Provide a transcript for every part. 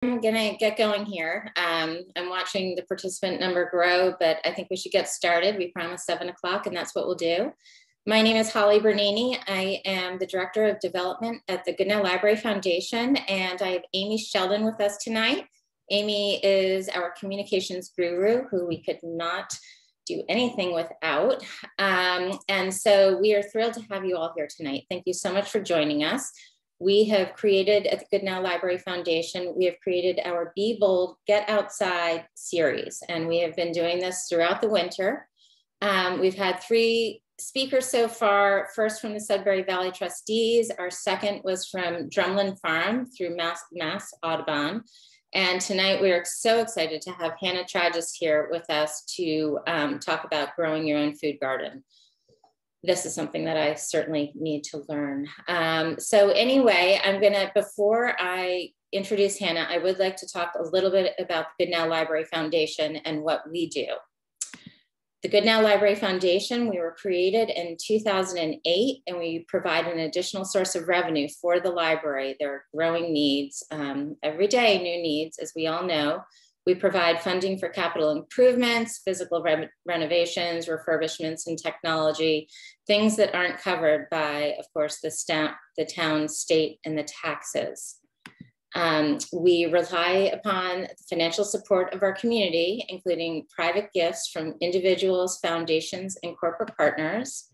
I'm gonna get going here. I'm watching the participant number grow, but I think we should get started. We promised 7 o'clock, and that's what we'll do. My name is Holly Bernini. I am the Director of Development at the Goodnow Library Foundation, and I have Amy Sheldon with us tonight. Amy is our communications guru, who we could not do anything without. And so we are thrilled to have you all here tonight. Thank you so much for joining us. We have created at the Goodnow Library Foundation, we have created our Be Bold, Get Outside series. And we have been doing this throughout the winter. We've had 3 speakers so far, first from the Sudbury Valley Trustees. Our second was from Drumlin Farm through Mass Audubon. And tonight we are so excited to have Hannah Traggis here with us to talk about growing your own food garden. This is something that I certainly need to learn. So anyway, before I introduce Hannah, I would like to talk a little bit about the Goodnow Library Foundation and what we do. The Goodnow Library Foundation, we were created in 2008, and we provide an additional source of revenue for the library. There are growing needs, every day new needs, as we all know. We provide funding for capital improvements, physical renovations, refurbishments, and technology, things that aren't covered by, of course, the town, state, and the taxes. We rely upon the financial support of our community, including private gifts from individuals, foundations, and corporate partners.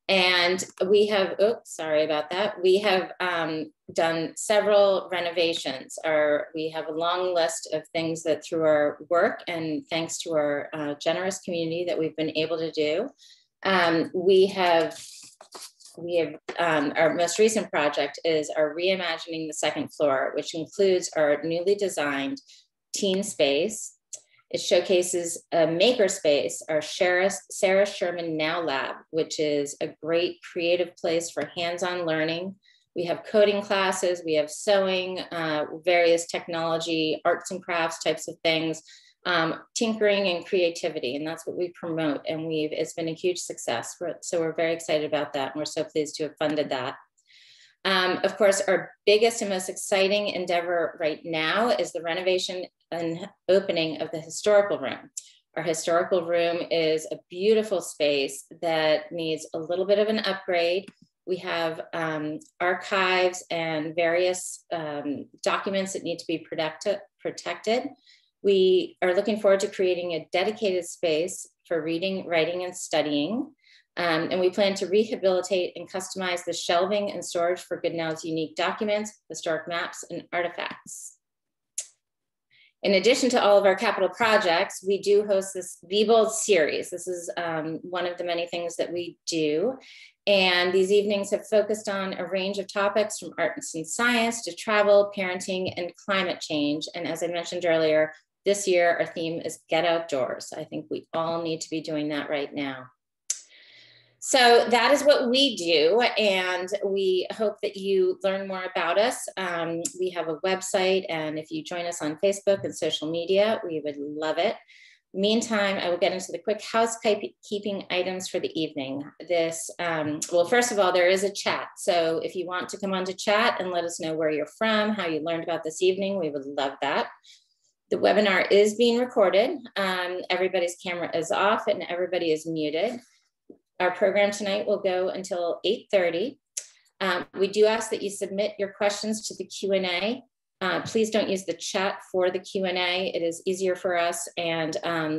And we have, oops, sorry about that. We have done several renovations. We have a long list of things that through our work and thanks to our generous community that we've been able to do. Our most recent project is our Reimagining the Second Floor, which includes our newly designed teen space. It showcases a makerspace, our Sarah Sherman Now Lab, which is a great creative place for hands-on learning. We have coding classes, we have sewing, various technology, arts and crafts types of things, tinkering and creativity, and that's what we promote. And it's been a huge success. So we're very excited about that, and we're so pleased to have funded that. Of course, our biggest and most exciting endeavor right now is the renovation and opening of the historical room. Our historical room is a beautiful space that needs a little bit of an upgrade. We have archives and various documents that need to be protected. We are looking forward to creating a dedicated space for reading, writing, and studying. And we plan to rehabilitate and customize the shelving and storage for Goodnow's unique documents, historic maps, and artifacts. In addition to all of our capital projects, we do host this Be Bold series. This is one of the many things that we do. And these evenings have focused on a range of topics from arts and science to travel, parenting, and climate change. And as I mentioned earlier, this year our theme is Get Outdoors. I think we all need to be doing that right now. So that is what we do, and we hope that you learn more about us. We have a website, and if you join us on Facebook and social media, we would love it. Meantime, I will get into the quick housekeeping items for the evening. Well, first of all, there is a chat. So if you want to come on to chat and let us know where you're from, how you learned about this evening, we would love that. The webinar is being recorded. Everybody's camera is off and everybody is muted. Our program tonight will go until 8:30. We do ask that you submit your questions to the Q&A. Please don't use the chat for the Q&A. It is easier for us, and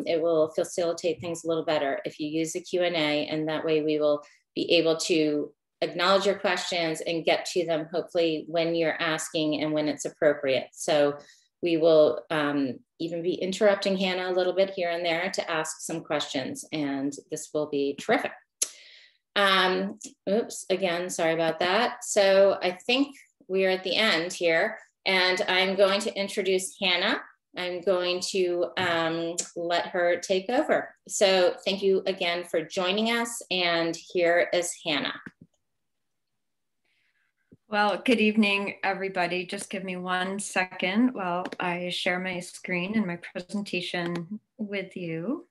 it will facilitate things a little better if you use the Q&A, and that way we will be able to acknowledge your questions and get to them hopefully when you're asking and when it's appropriate. So we will even be interrupting Hannah a little bit here and there to ask some questions, and this will be terrific. Oops, again, sorry about that. So I think we are at the end here, and I'm going to introduce Hannah. I'm going to let her take over. So thank you again for joining us, and here is Hannah. Well, good evening, everybody. Just give me 1 second while I share my screen and my presentation with you.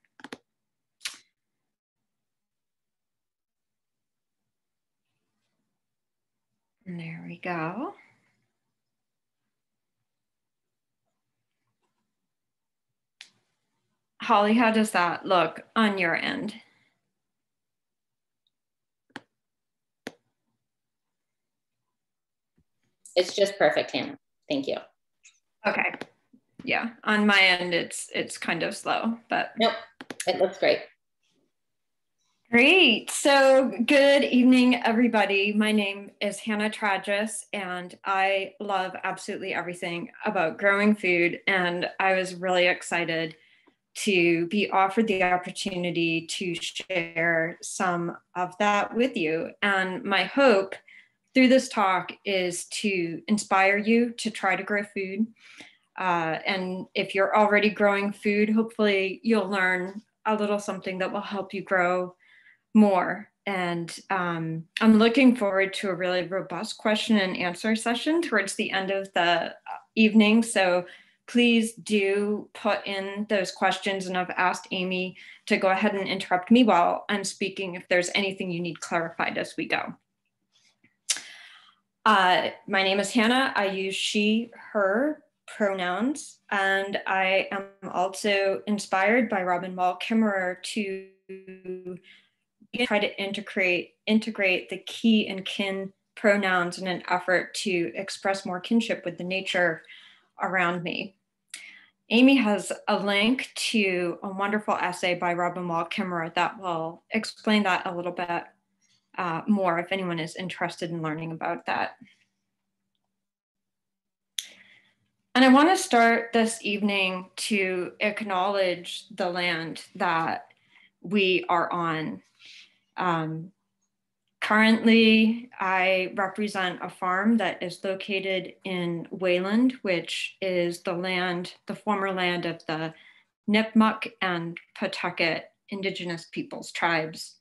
And there we go. Holly, how does that look on your end? It's just perfect, Hannah. Thank you. Okay. Yeah, on my end, it's kind of slow, but. Nope, it looks great. Great. So good evening, everybody. My name is Hannah Traggis, and I love absolutely everything about growing food. And I was really excited to be offered the opportunity to share some of that with you. And my hope through this talk is to inspire you to try to grow food. And if you're already growing food, hopefully you'll learn a little something that will help you grow more. And I'm looking forward to a really robust question and answer session towards the end of the evening. So please do put in those questions, and I've asked Amy to go ahead and interrupt me while I'm speaking if there's anything you need clarified as we go. My name is Hannah. I use she, her pronouns, and I am also inspired by Robin Wall Kimmerer to try to integrate the key and kin pronouns in an effort to express more kinship with the nature around me. Amy has a link to a wonderful essay by Robin Wall Kimmerer that will explain that a little bit more if anyone is interested in learning about that. And I want to start this evening to acknowledge the land that we are on. Currently, I represent a farm that is located in Wayland, which is the former land of the Nipmuc and Pawtucket Indigenous peoples tribes.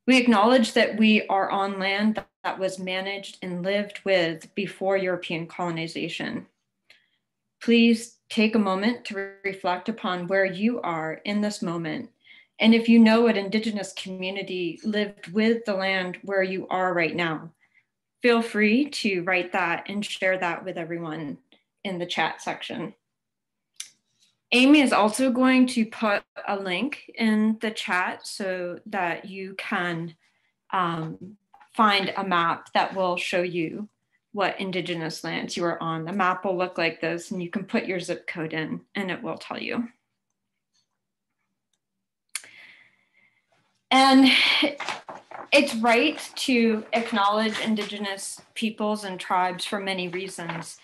We acknowledge that we are on land that was managed and lived with before European colonization. Please take a moment to reflect upon where you are in this moment. And if you know what Indigenous community lived with the land where you are right now, feel free to write that and share that with everyone in the chat section. Amy is also going to put a link in the chat so that you can find a map that will show you what Indigenous lands you are on. The map will look like this, and you can put your zip code in and it will tell you. And it's right to acknowledge Indigenous peoples and tribes for many reasons.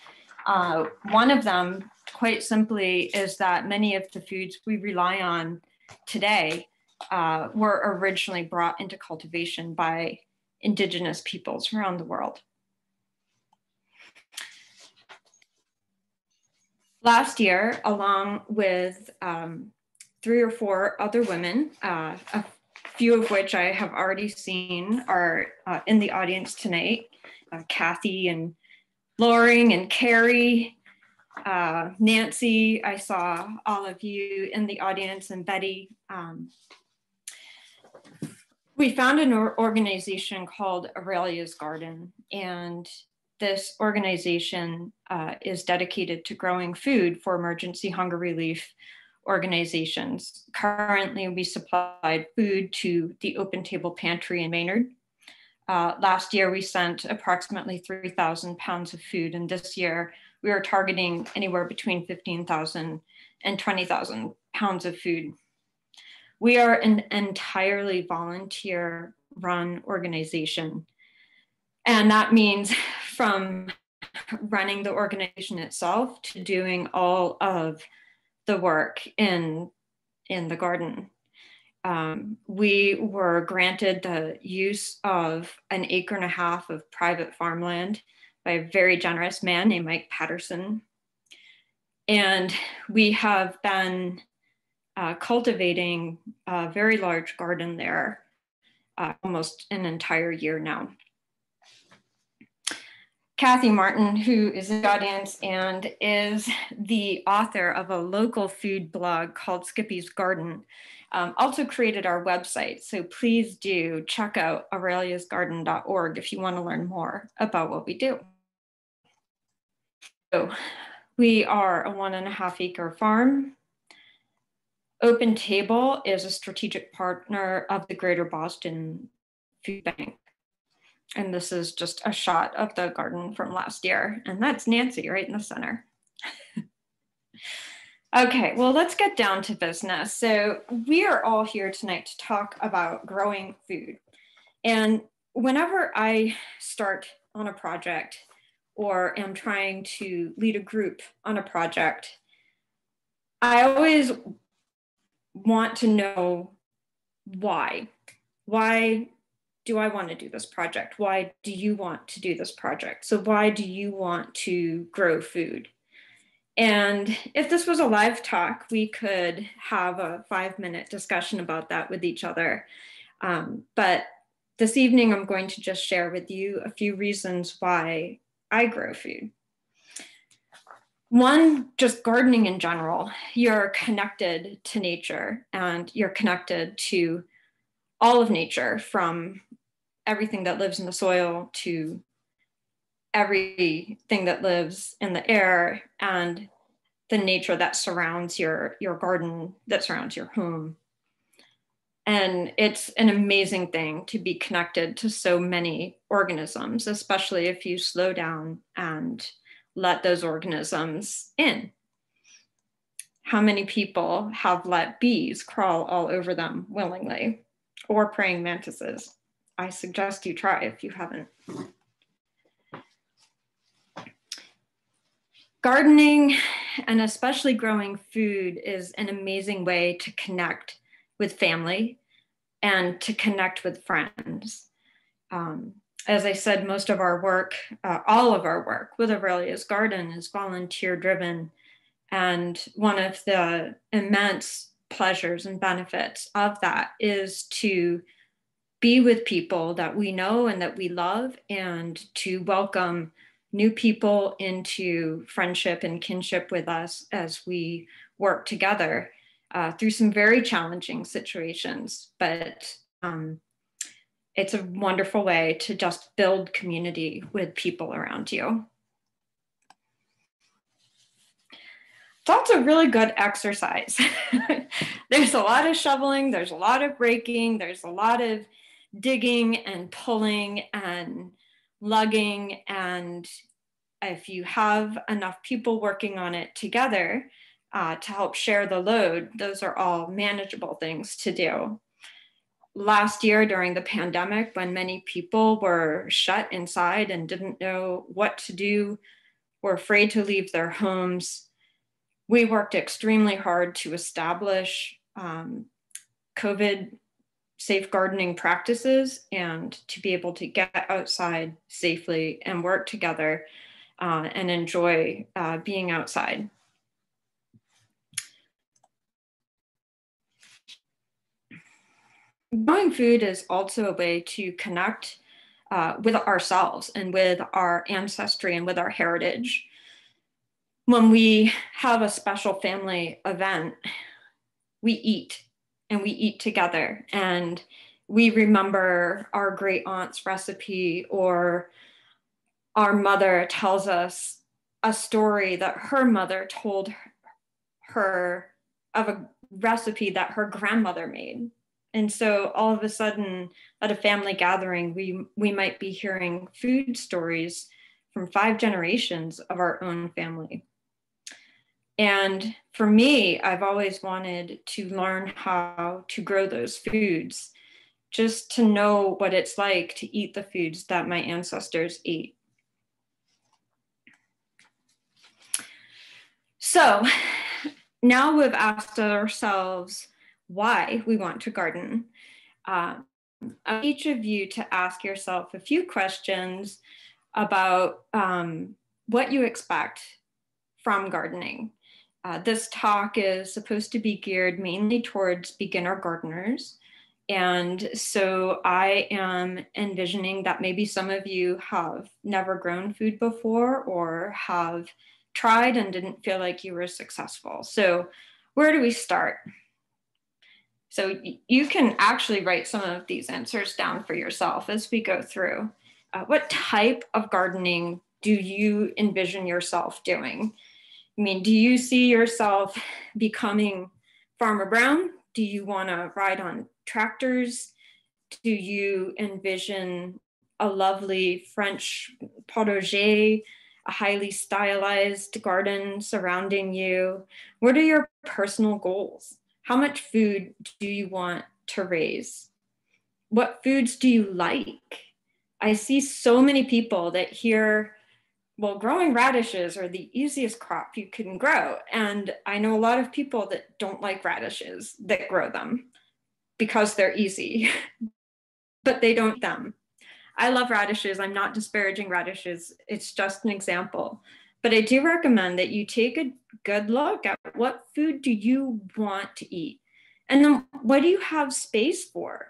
One of them, quite simply, is that many of the foods we rely on today were originally brought into cultivation by Indigenous peoples around the world. Last year, along with 3 or 4 other women, a few of which I have already seen are in the audience tonight, Kathy and Loring and Carrie, Nancy, I saw all of you in the audience, and Betty. We found an organization called Aurelia's Garden, and this organization is dedicated to growing food for emergency hunger relief organizations. Currently, we supplied food to the Open Table Pantry in Maynard. Last year, we sent approximately 3,000 pounds of food, and this year we are targeting anywhere between 15,000 and 20,000 pounds of food. We are an entirely volunteer-run organization, and that means from running the organization itself to doing all of the work in the garden. We were granted the use of 1.5 acres of private farmland by a very generous man named Mike Patterson. And we have been cultivating a very large garden there almost an entire year now. Kathy Martin, who is in the audience and is the author of a local food blog called Skippy's Garden, also created our website. So please do check out aureliasgarden.org if you want to learn more about what we do. So we are a 1.5 acre farm. Open Table is a strategic partner of the Greater Boston Food Bank. And this is just a shot of the garden from last year. And that's Nancy right in the center. Okay, well, let's get down to business. So we are all here tonight to talk about growing food. And whenever I start on a project or am trying to lead a group on a project, I always want to know why. Why do I want to do this project? Why do you want to do this project? So why do you want to grow food? And if this was a live talk, we could have a 5-minute discussion about that with each other. But this evening, I'm going to just share with you a few reasons why I grow food. One, just gardening in general. You're connected to nature and you're connected to all of nature, from everything that lives in the soil to everything that lives in the air and the nature that surrounds your garden, that surrounds your home. And it's an amazing thing to be connected to so many organisms, especially if you slow down and let those organisms in. How many people have let bees crawl all over them willingly, or praying mantises? I suggest you try if you haven't. Gardening, and especially growing food, is an amazing way to connect with family and to connect with friends. As I said, most of our work, all of our work with Aurelia's Garden is volunteer driven. And one of the immense pleasures and benefits of that is to be with people that we know and that we love, and to welcome new people into friendship and kinship with us as we work together through some very challenging situations. But it's a wonderful way to just build community with people around you. It's also really good exercise. There's a lot of shoveling, there's a lot of raking, there's a lot of digging and pulling and lugging, and if you have enough people working on it together to help share the load, those are all manageable things to do. Last year during the pandemic, when many people were shut inside and didn't know what to do, were afraid to leave their homes, we worked extremely hard to establish COVID safe gardening practices and to be able to get outside safely and work together and enjoy being outside. Growing food is also a way to connect with ourselves and with our ancestry and with our heritage. When we have a special family event, we eat, and we eat together, and we remember our great aunt's recipe, or our mother tells us a story that her mother told her of a recipe that her grandmother made. And so all of a sudden at a family gathering, we might be hearing food stories from 5 generations of our own family. And for me, I've always wanted to learn how to grow those foods, just to know what it's like to eat the foods that my ancestors ate. So now we've asked ourselves why we want to garden. I want each of you to ask yourself a few questions about what you expect from gardening. This talk is supposed to be geared mainly towards beginner gardeners. And so I am envisioning that maybe some of you have never grown food before, or have tried and didn't feel like you were successful. So where do we start? So you can actually write some of these answers down for yourself as we go through. What type of gardening do you envision yourself doing? I mean, do you see yourself becoming Farmer Brown? Do you want to ride on tractors? Do you envision a lovely French potager, a highly stylized garden surrounding you? What are your personal goals? How much food do you want to raise? What foods do you like? I see so many people that hear, well, growing radishes are the easiest crop you can grow. And I know a lot of people that don't like radishes that grow them because they're easy, but they don't eat them. I love radishes. I'm not disparaging radishes. It's just an example. But I do recommend that you take a good look at what food do you want to eat? And then what do you have space for?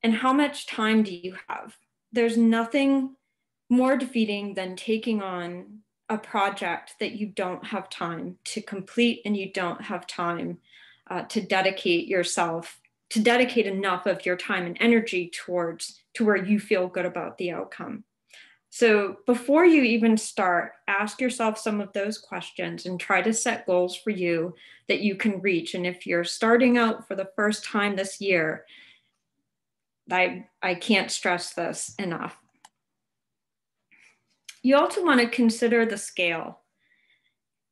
And how much time do you have? There's nothing more defeating than taking on a project that you don't have time to complete and you don't have time to dedicate yourself, to dedicate enough of your time and energy towards to where you feel good about the outcome. So before you even start, ask yourself some of those questions and try to set goals for you that you can reach. And if you're starting out for the first time this year, I can't stress this enough. You also want to consider the scale.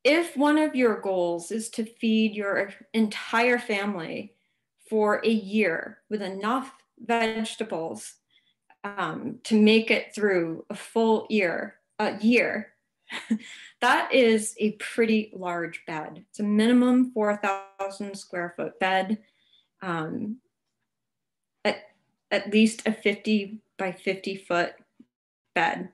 If one of your goals is to feed your entire family for a year with enough vegetables to make it through a full year, that is a pretty large bed. It's a minimum 4,000 square foot bed, at least a 50 by 50 foot bed.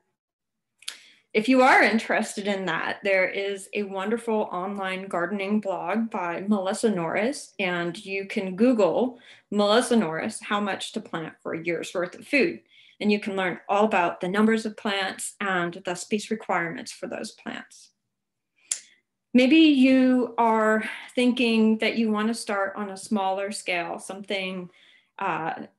If you are interested in that, there is a wonderful online gardening blog by Melissa Norris, and you can Google Melissa Norris, how much to plant for a year's worth of food. And you can learn all about the numbers of plants and the space requirements for those plants. Maybe you are thinking that you want to start on a smaller scale, something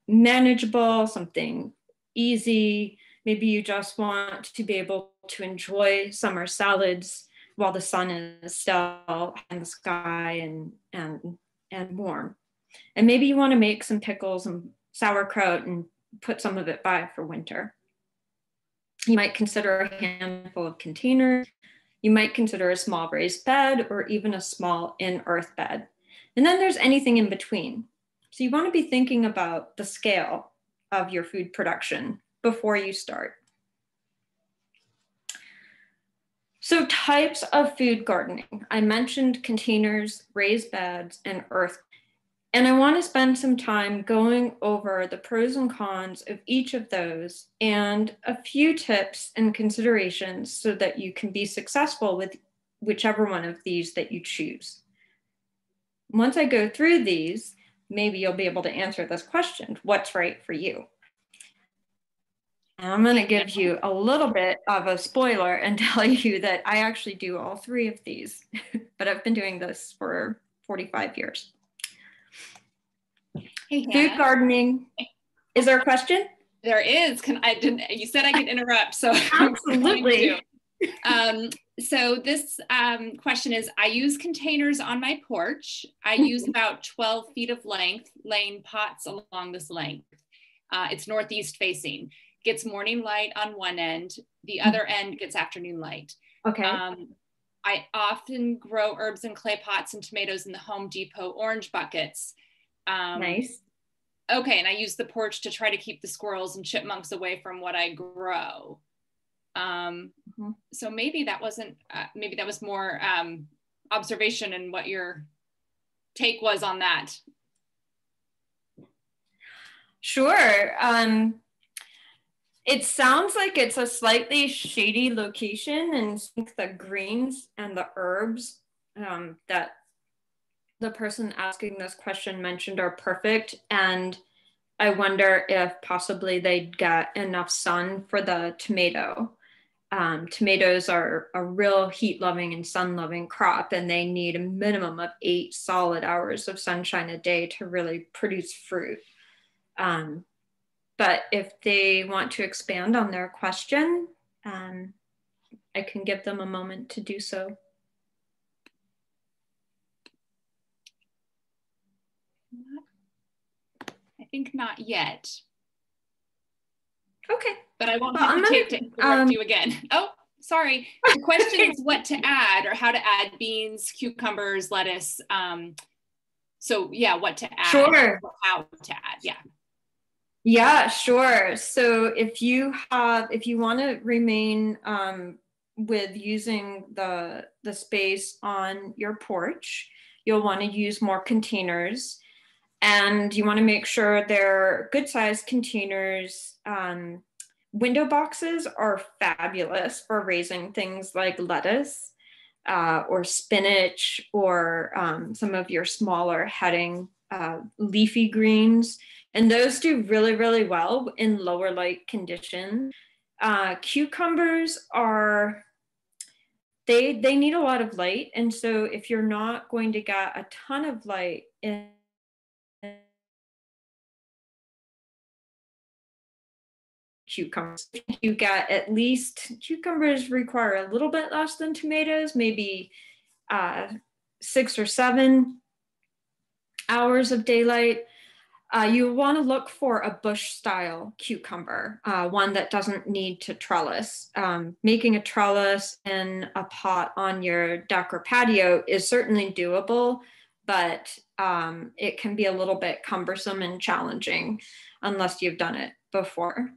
manageable, something easy. Maybe you just want to be able to enjoy summer salads while the sun is still in the sky and warm. And maybe you want to make some pickles and sauerkraut and put some of it by for winter. You might consider a handful of containers. You might consider a small raised bed or even a small in-earth bed. And then there's anything in between. So you want to be thinking about the scale of your food production before you start. So types of food gardening. I mentioned containers, raised beds, and earth. And I want to spend some time going over the pros and cons of each of those and a few tips and considerations so that you can be successful with whichever one of these that you choose. Once I go through these, maybe you'll be able to answer this question, what's right for you? And I'm going to give you a little bit of a spoiler and tell you that I actually do all three of these, but I've been doing this for 45 years. Hey, food gardening. Is there a question? There is. You said I could interrupt, so absolutely. So this question is, I use containers on my porch. I use about 12 feet of length, laying pots along this length. It's northeast facing. Gets morning light on one end. The other end gets afternoon light. Okay. I often grow herbs in clay pots and tomatoes in the Home Depot orange buckets. Nice. Okay, and I use the porch to try to keep the squirrels and chipmunks away from what I grow. So maybe that wasn't, maybe that was more observation and what your take was on that. Sure. It sounds like it's a slightly shady location, and I think the greens and the herbs that the person asking this question mentioned are perfect. And I wonder if possibly they'd get enough sun for the tomato. Tomatoes are a real heat-loving and sun-loving crop, and they need a minimum of 8 solid hours of sunshine a day to really produce fruit. But if they want to expand on their question, I can give them a moment to do so. I think not yet. Okay. But I won't hesitate to interrupt you again. Oh, sorry. The question is what to add or how to add beans, cucumbers, lettuce. So yeah, what to add, sure. How to add, yeah. Yeah, sure. So if you want to remain with using the space on your porch, you'll want to use more containers, and you want to make sure they're good sized containers. Window boxes are fabulous for raising things like lettuce or spinach or some of your smaller heading leafy greens. And those do really, really well in lower light conditions. Cucumbers are, they need a lot of light. And so if you're not going to get a ton of light in cucumbers, you get at least, cucumbers require a little bit less than tomatoes, maybe 6 or 7 hours of daylight. You want to look for a bush style cucumber, one that doesn't need to trellis. Making a trellis in a pot on your deck or patio is certainly doable, but it can be a little bit cumbersome and challenging unless you've done it before.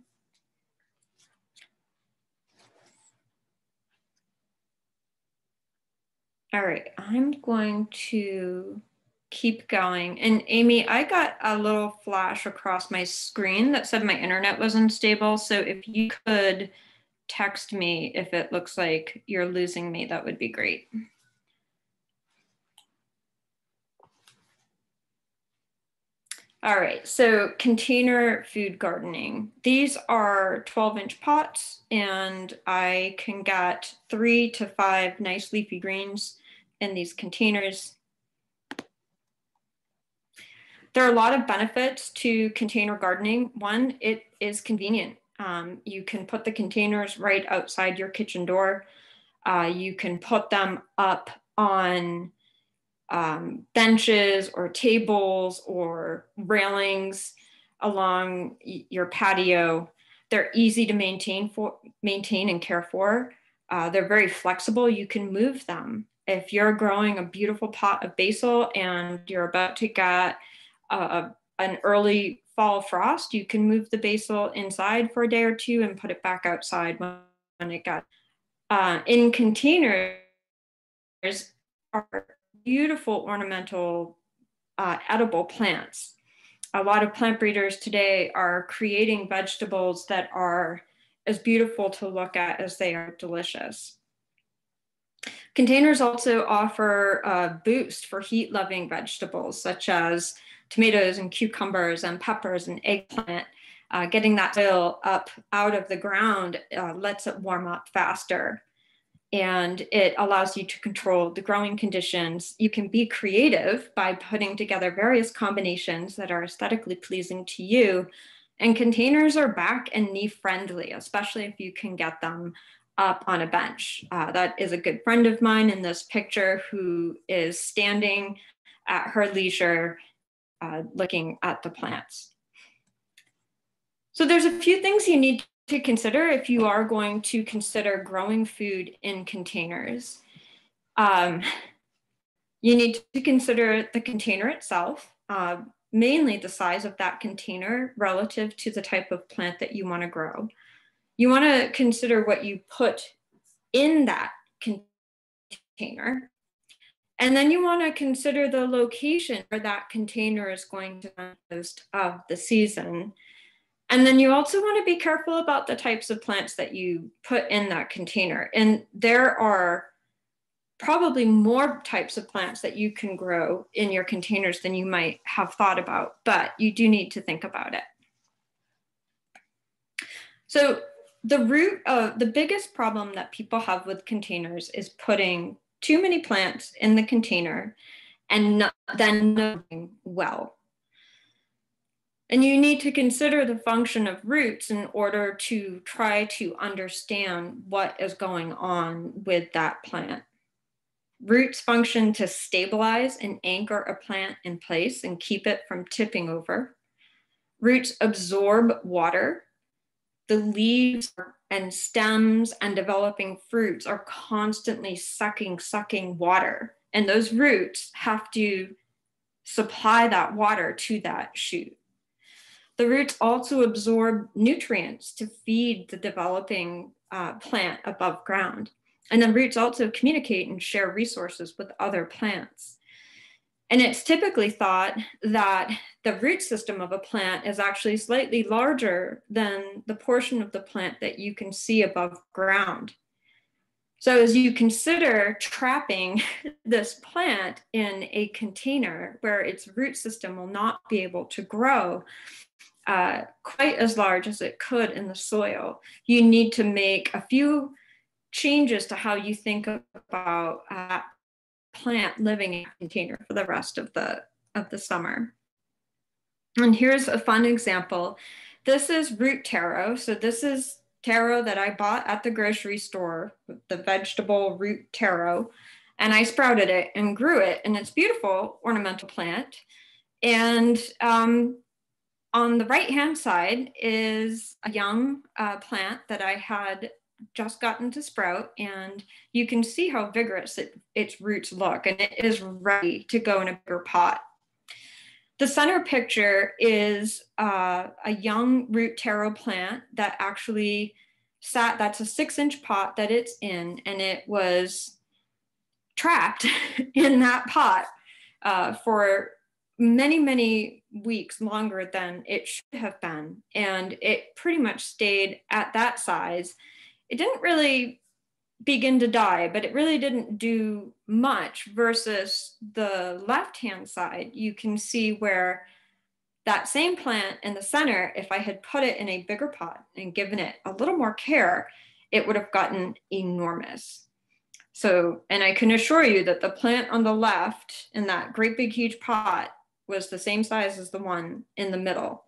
All right, I'm going to keep going. And Amy, I got a little flash across my screen that said my internet was unstable. So if you could text me if it looks like you're losing me, that would be great. All right, so container food gardening. These are 12-inch pots, and I can get 3 to 5 nice leafy greens in these containers. There are a lot of benefits to container gardening. One, it is convenient. You can put the containers right outside your kitchen door. You can put them up on benches or tables or railings along your patio. They're easy to maintain and care for. They're very flexible. You can move them. If you're growing a beautiful pot of basil and you're about to get an early fall frost, you can move the basil inside for a day or two and put it back outside when it got. In containers are beautiful ornamental edible plants. A lot of plant breeders today are creating vegetables that are as beautiful to look at as they are delicious. Containers also offer a boost for heat-loving vegetables such as tomatoes and cucumbers and peppers and eggplant. Getting that soil up out of the ground lets it warm up faster. And it allows you to control the growing conditions. You can be creative by putting together various combinations that are aesthetically pleasing to you. And containers are back and knee friendly, especially if you can get them up on a bench. That is a good friend of mine in this picture who is standing at her leisure, looking at the plants. So there's a few things you need to consider if you are going to consider growing food in containers. You need to consider the container itself, mainly the size of that container relative to the type of plant that you want to grow. You want to consider what you put in that container. And then you want to consider the location where that container is going to be most of the season. And then you also want to be careful about the types of plants that you put in that container. And there are probably more types of plants that you can grow in your containers than you might have thought about, but you do need to think about it. So the biggest problem that people have with containers is putting too many plants in the container and then knowing well. And you need to consider the function of roots in order to try to understand what is going on with that plant. Roots function to stabilize and anchor a plant in place and keep it from tipping over. Roots absorb water. The leaves and stems and developing fruits are constantly sucking water. And those roots have to supply that water to that shoot. The roots also absorb nutrients to feed the developing plant above ground. And the roots also communicate and share resources with other plants. And it's typically thought that the root system of a plant is actually slightly larger than the portion of the plant that you can see above ground. So as you consider trapping this plant in a container where its root system will not be able to grow quite as large as it could in the soil, you need to make a few changes to how you think about plant living in a container for the rest of the summer. And here's a fun example. This is root taro. So this is taro that I bought at the grocery store, the vegetable root taro, and I sprouted it and grew it, and it's a beautiful ornamental plant. And on the right-hand side is a young plant that I had just gotten to sprout, and you can see how vigorous its roots look, and it is ready to go in a bigger pot. The center picture is a young root taro plant that actually that's a 6-inch pot that it's in, and it was trapped in that pot for many, many weeks, longer than it should have been. And it pretty much stayed at that size. It didn't really begin to die, but it really didn't do much, versus the left-hand side. You can see where that same plant in the center, if I had put it in a bigger pot and given it a little more care, it would have gotten enormous. So, and I can assure you that the plant on the left in that great big huge pot was the same size as the one in the middle.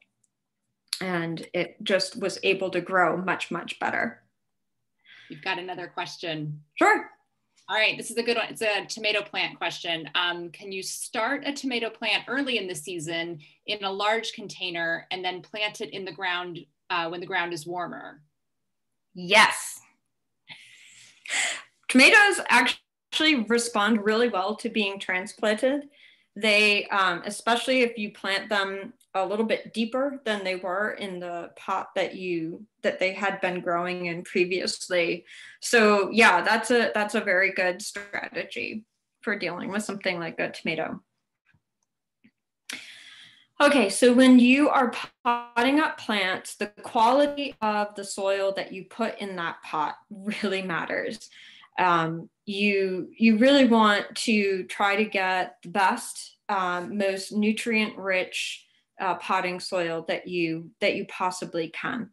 And it just was able to grow much, much better. You've got another question. Sure. All right, this is a good one. It's a tomato plant question. Can you start a tomato plant early in the season in a large container and then plant it in the ground when the ground is warmer? Yes. Tomatoes actually respond really well to being transplanted. They, especially if you plant them a little bit deeper than they were in the pot that they had been growing in previously. So yeah, that's a very good strategy for dealing with something like a tomato. Okay, so when you are potting up plants, the quality of the soil that you put in that pot really matters. You really want to try to get the best, most nutrient-rich potting soil that you possibly can.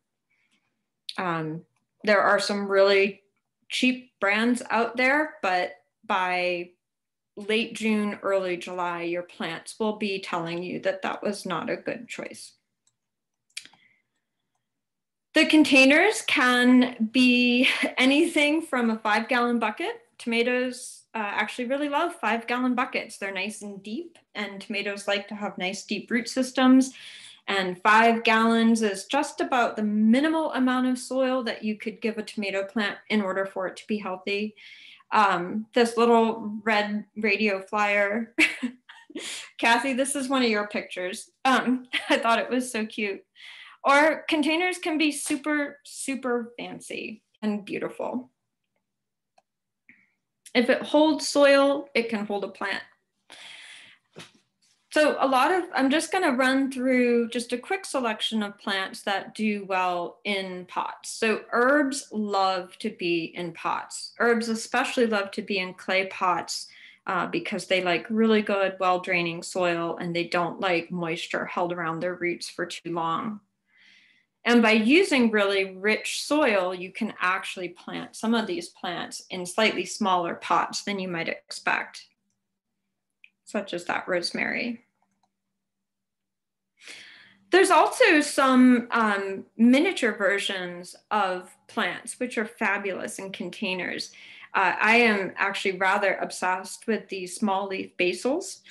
There are some really cheap brands out there, but by late June, early July, your plants will be telling you that that was not a good choice. The containers can be anything from a 5-gallon bucket. Tomatoes actually really love 5-gallon buckets. They're nice and deep, and tomatoes like to have nice deep root systems. And 5 gallons is just about the minimal amount of soil that you could give a tomato plant in order for it to be healthy. This little red radio flyer, Kathy, this is one of your pictures. I thought it was so cute. Or containers can be super, super fancy and beautiful. If it holds soil, it can hold a plant. So I'm just going to run through just a quick selection of plants that do well in pots. So herbs love to be in pots. Herbs especially love to be in clay pots because they like really good, well-draining soil, and they don't like moisture held around their roots for too long. And by using really rich soil, you can actually plant some of these plants in slightly smaller pots than you might expect, such as that rosemary. There's also some miniature versions of plants, which are fabulous in containers. I am actually rather obsessed with these small leaf basils,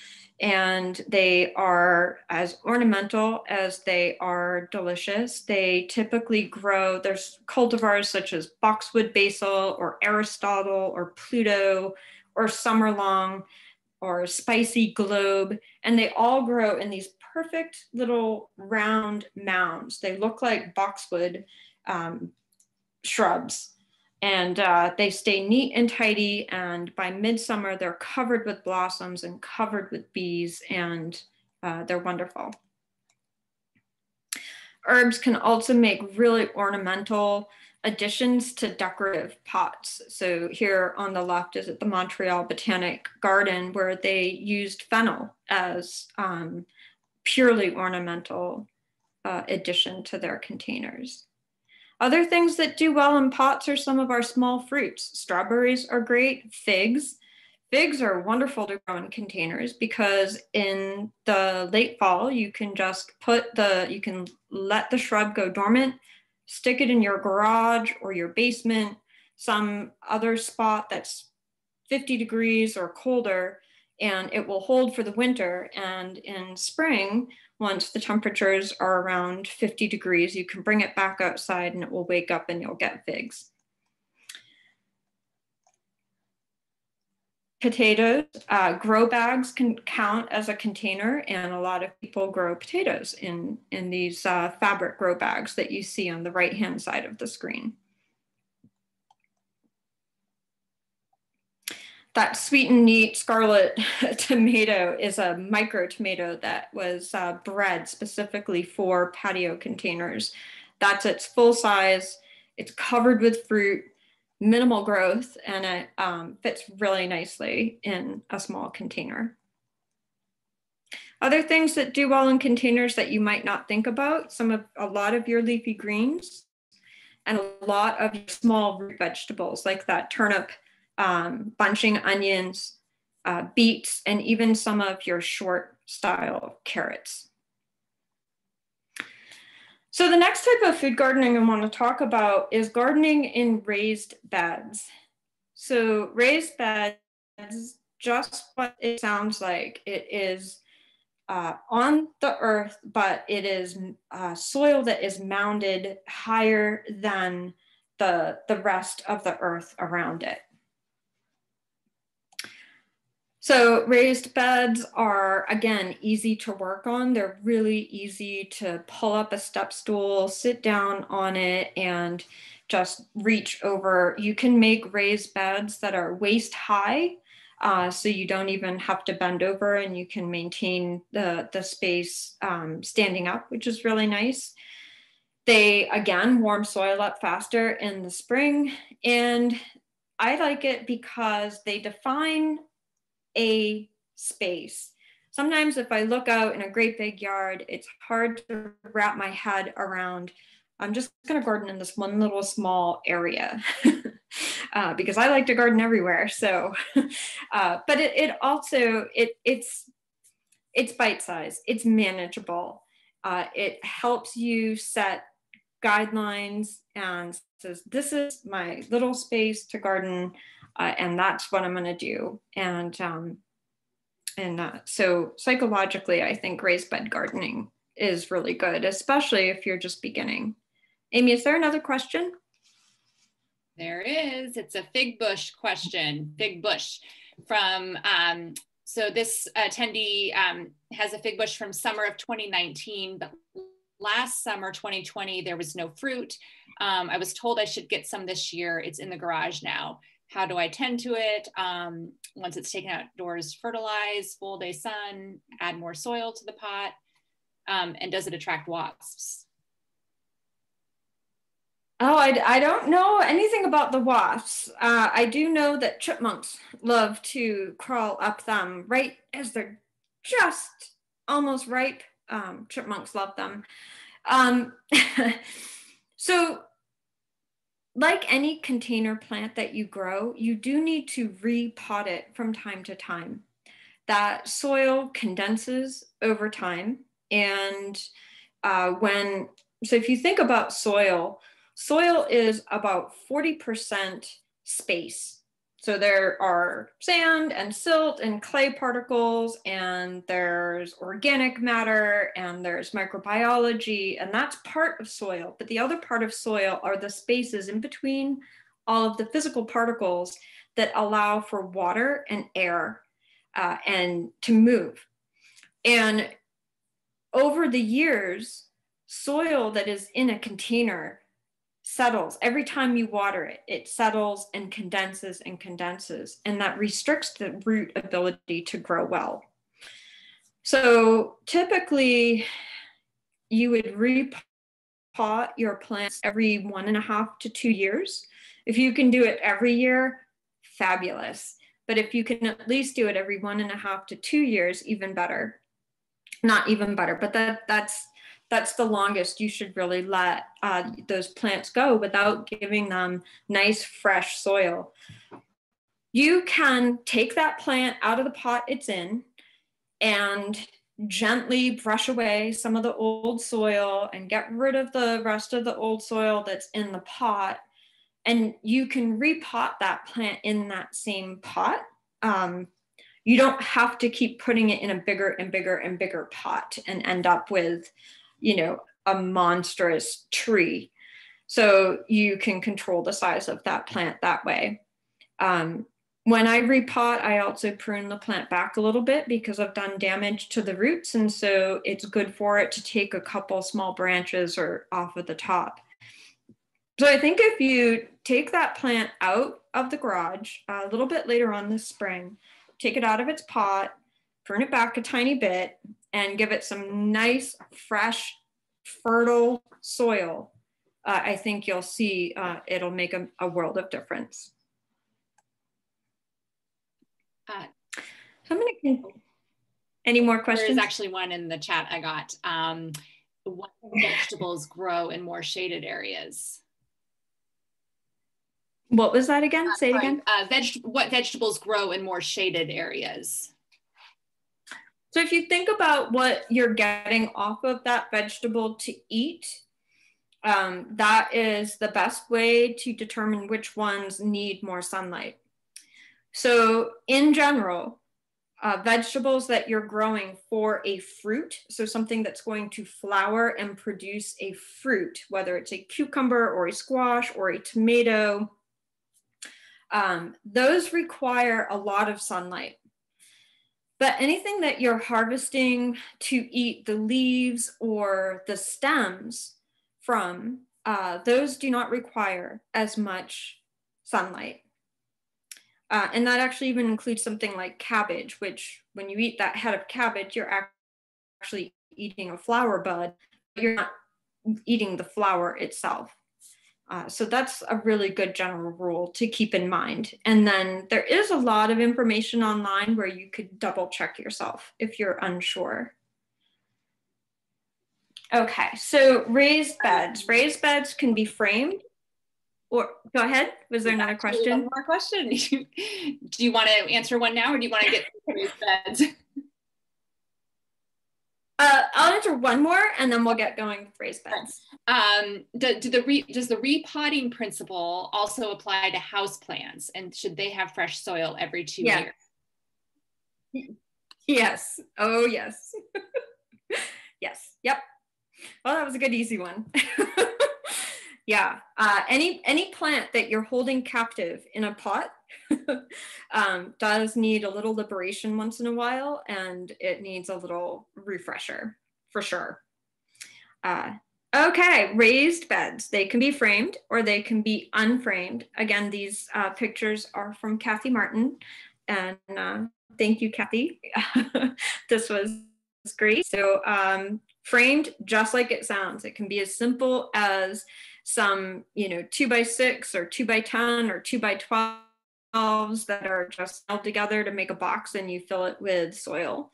and they are as ornamental as they are delicious. They typically grow, there's cultivars such as boxwood basil or Aristotle or Pluto or Summerlong or spicy globe, and they all grow in these perfect little round mounds. They look like boxwood shrubs, and they stay neat and tidy, and by midsummer they're covered with blossoms and covered with bees, and they're wonderful. Herbs can also make really ornamental additions to decorative pots. So here on the left is at the Montreal Botanic Garden, where they used fennel as purely ornamental addition to their containers. Other things that do well in pots are some of our small fruits. Strawberries are great, figs. Figs are wonderful to grow in containers because in the late fall, you can just you can let the shrub go dormant, stick it in your garage or your basement, some other spot that's 50 degrees or colder, and it will hold for the winter. And in spring, once the temperatures are around 50 degrees, you can bring it back outside and it will wake up and you'll get figs. Potatoes, grow bags can count as a container, and a lot of people grow potatoes in these fabric grow bags that you see on the right-hand side of the screen. That sweet and neat scarlet tomato is a micro tomato that was bred specifically for patio containers. That's its full size, it's covered with fruit, minimal growth, and it fits really nicely in a small container. Other things that do well in containers that you might not think about, a lot of your leafy greens and a lot of your small root vegetables like that turnip, bunching onions, beets, and even some of your short style carrots. So the next type of food gardening I want to talk about is gardening in raised beds. So raised beds, just what it sounds like. It is on the earth, but it is soil that is mounded higher than the rest of the earth around it. So raised beds are, again, easy to work on. They're really easy to pull up a step stool, sit down on it, and just reach over. You can make raised beds that are waist high, so you don't even have to bend over, and you can maintain the space standing up, which is really nice. They, again, warm soil up faster in the spring, and I like it because they define a space. Sometimes if I look out in a great big yard, it's hard to wrap my head around, I'm just going to garden in this one little small area because I like to garden everywhere. So, but it's bite-sized, it's manageable. It helps you set guidelines and says, this is my little space to garden, and that's what I'm going to do. And so psychologically, I think raised bed gardening is really good, especially if you're just beginning. Amy, is there another question? There is. It's a fig bush question. Fig bush from, so this attendee has a fig bush from summer of 2019, but last summer, 2020, there was no fruit. I was told I should get some this year. It's in the garage now. How do I tend to it? Once it's taken outdoors, fertilize, full day sun, add more soil to the pot, and does it attract wasps? Oh, I don't know anything about the wasps. I do know that chipmunks love to crawl up them right as they're just almost ripe. Chipmunks love them. So like any container plant that you grow, you do need to repot it from time to time. That soil condenses over time. And so if you think about soil, soil is about 40% space. So there are sand and silt and clay particles, and there's organic matter, and there's microbiology, and that's part of soil. But the other part of soil are the spaces in between all of the physical particles that allow for water and air and to move. And over the years, soil that is in a container settles. Every time you water it, it settles and condenses, and that restricts the root ability to grow well. So typically you would repot your plants every 1.5 to 2 years. If you can do it every year, fabulous. But if you can at least do it every 1.5 to 2 years, even better. Not even better, but that's the longest you should really let those plants go without giving them nice, fresh soil. You can take that plant out of the pot it's in and gently brush away some of the old soil and get rid of the rest of the old soil that's in the pot. And you can repot that plant in that same pot. You don't have to keep putting it in a bigger and bigger and bigger pot and end up with, you know, a monstrous tree. So you can control the size of that plant that way. When I repot, I also prune the plant back a little bit because I've done damage to the roots. And so it's good for it to take a couple small branches or off of the top. So I think if you take that plant out of the garage a little bit later on this spring, take it out of its pot, prune it back a tiny bit, and give it some nice, fresh, fertile soil, I think you'll see it'll make a world of difference. Any more questions? There's actually one in the chat I got. What vegetables grow in more shaded areas? What was that again? Say it again. What vegetables grow in more shaded areas? So if you think about what you're getting off of that vegetable to eat, that is the best way to determine which ones need more sunlight. So in general, vegetables that you're growing for a fruit, so something that's going to flower and produce a fruit, whether it's a cucumber or a squash or a tomato, those require a lot of sunlight. But anything that you're harvesting to eat the leaves or the stems from, those do not require as much sunlight. And that actually even includes something like cabbage, which when you eat that head of cabbage, you're actually eating a flower bud, but you're not eating the flower itself. So that's a really good general rule to keep in mind. And then there is a lot of information online where you could double check yourself if you're unsure. Okay, so raised beds. Raised beds can be framed. Or go ahead. Was there another question? One more question. Do you want to answer one now, or do you want to get to raised beds? I'll answer one more, and then we'll get going with raised beds. Does the repotting principle also apply to houseplants, and should they have fresh soil every 2 years? Yes. Oh, yes. Yes. Yep. Well, that was a good, easy one. Yeah. Any plant that you're holding captive in a pot does need a little liberation once in a while, and it needs a little refresher for sure. Okay, raised beds. They can be framed or they can be unframed. Again, these pictures are from Kathy Martin, and thank you, Kathy. This was great. So framed, just like it sounds. It can be as simple as some, 2x6 or 2x10 or 2x12s that are just held together to make a box, and you fill it with soil.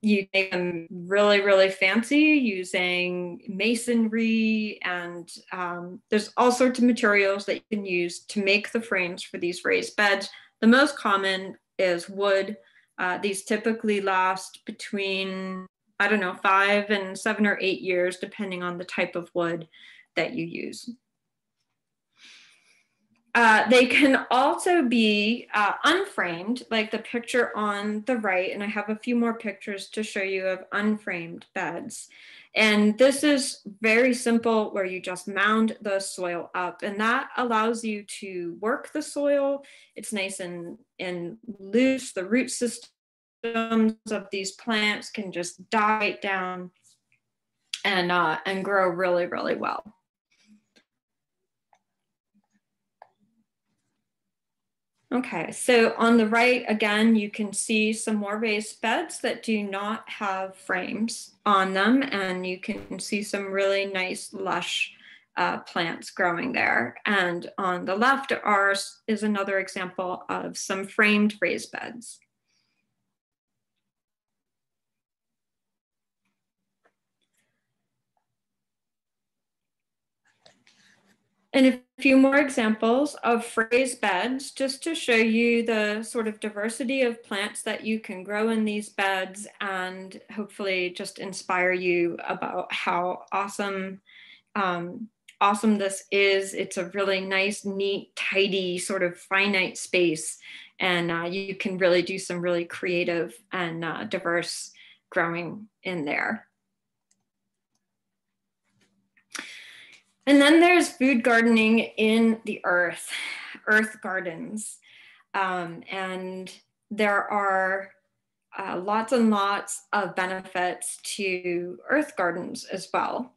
You make them really, really fancy using masonry, and there's all sorts of materials that you can use to make the frames for these raised beds. The most common is wood. These typically last between, 5 and 7 or 8 years, depending on the type of wood that you use. They can also be unframed, like the picture on the right, and I have a few more pictures to show you of unframed beds. And this is very simple, where you just mound the soil up, and that allows you to work the soil. It's nice and loose. The root systems of these plants can just die down and grow really, really well. Okay, so on the right, again, you can see some more raised beds that do not have frames on them, and you can see some really nice, lush plants growing there. And on the left is another example of some framed raised beds. And a few more examples of raised beds, just to show you the sort of diversity of plants that you can grow in these beds, and hopefully just inspire you about how awesome this is. It's a really nice, neat, tidy, sort of finite space, and you can really do some really creative and diverse growing in there. And then there's food gardening in the earth gardens. And there are lots and lots of benefits to earth gardens as well.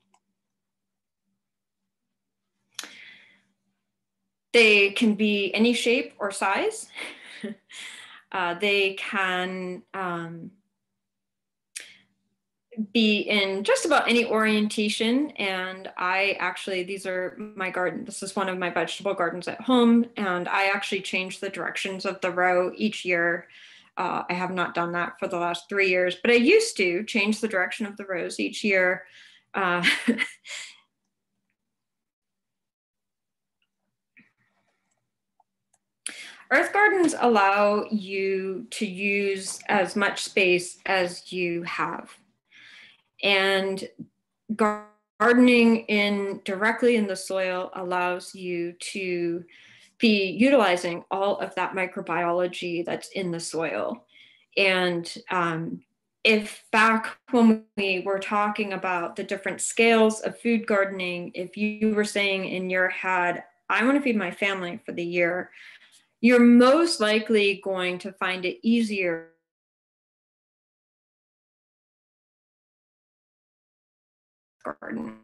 They can be any shape or size. They can be in just about any orientation. And these are my garden. This is one of my vegetable gardens at home. And I actually change the directions of the row each year. I have not done that for the last 3 years, but I used to change the direction of the rows each year. Earth gardens allow you to use as much space as you have. And gardening directly in the soil allows you to be utilizing all of that microbiology that's in the soil. And if back when we were talking about the different scales of food gardening, if you were saying in your head, I want to feed my family for the year, you're most likely going to find it easier garden.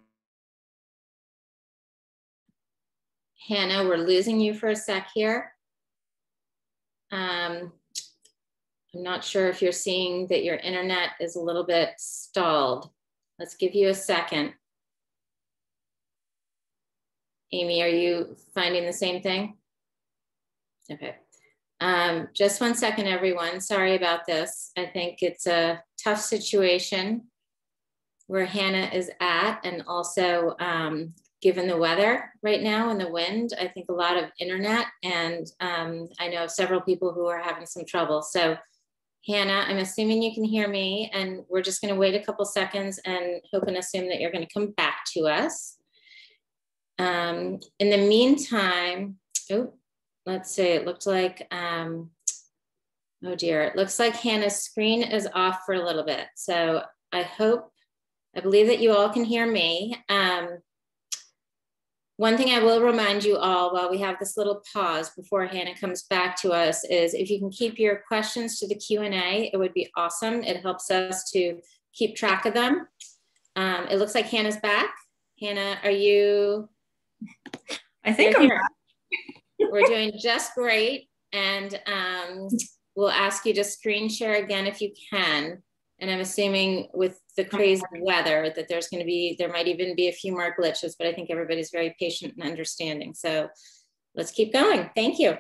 Hannah, we're losing you for a sec here. I'm not sure if you're seeing that your internet is a little bit stalled. Let's give you a second. Amy, are you finding the same thing? Okay. Just 1 second, everyone. Sorry about this. I think it's a tough situation where Hannah is at, and also given the weather right now and the wind, I think a lot of internet, and I know several people who are having some trouble. So Hannah, I'm assuming you can hear me, and we're just going to wait a couple seconds and hope and assume that you're going to come back to us. In the meantime, let's see, it looked like, oh dear, it looks like Hannah's screen is off for a little bit. So I believe that you all can hear me. One thing I will remind you all while we have this little pause before Hannah comes back to us is if you can keep your questions to the Q&A, it would be awesome. It helps us to keep track of them. It looks like Hannah's back. Hannah, are you? I think I'm here. We're doing just great. And we'll ask you to screen share again if you can. And I'm assuming with the crazy weather that there might even be a few more glitches, but I think everybody's very patient and understanding. So let's keep going. Thank you.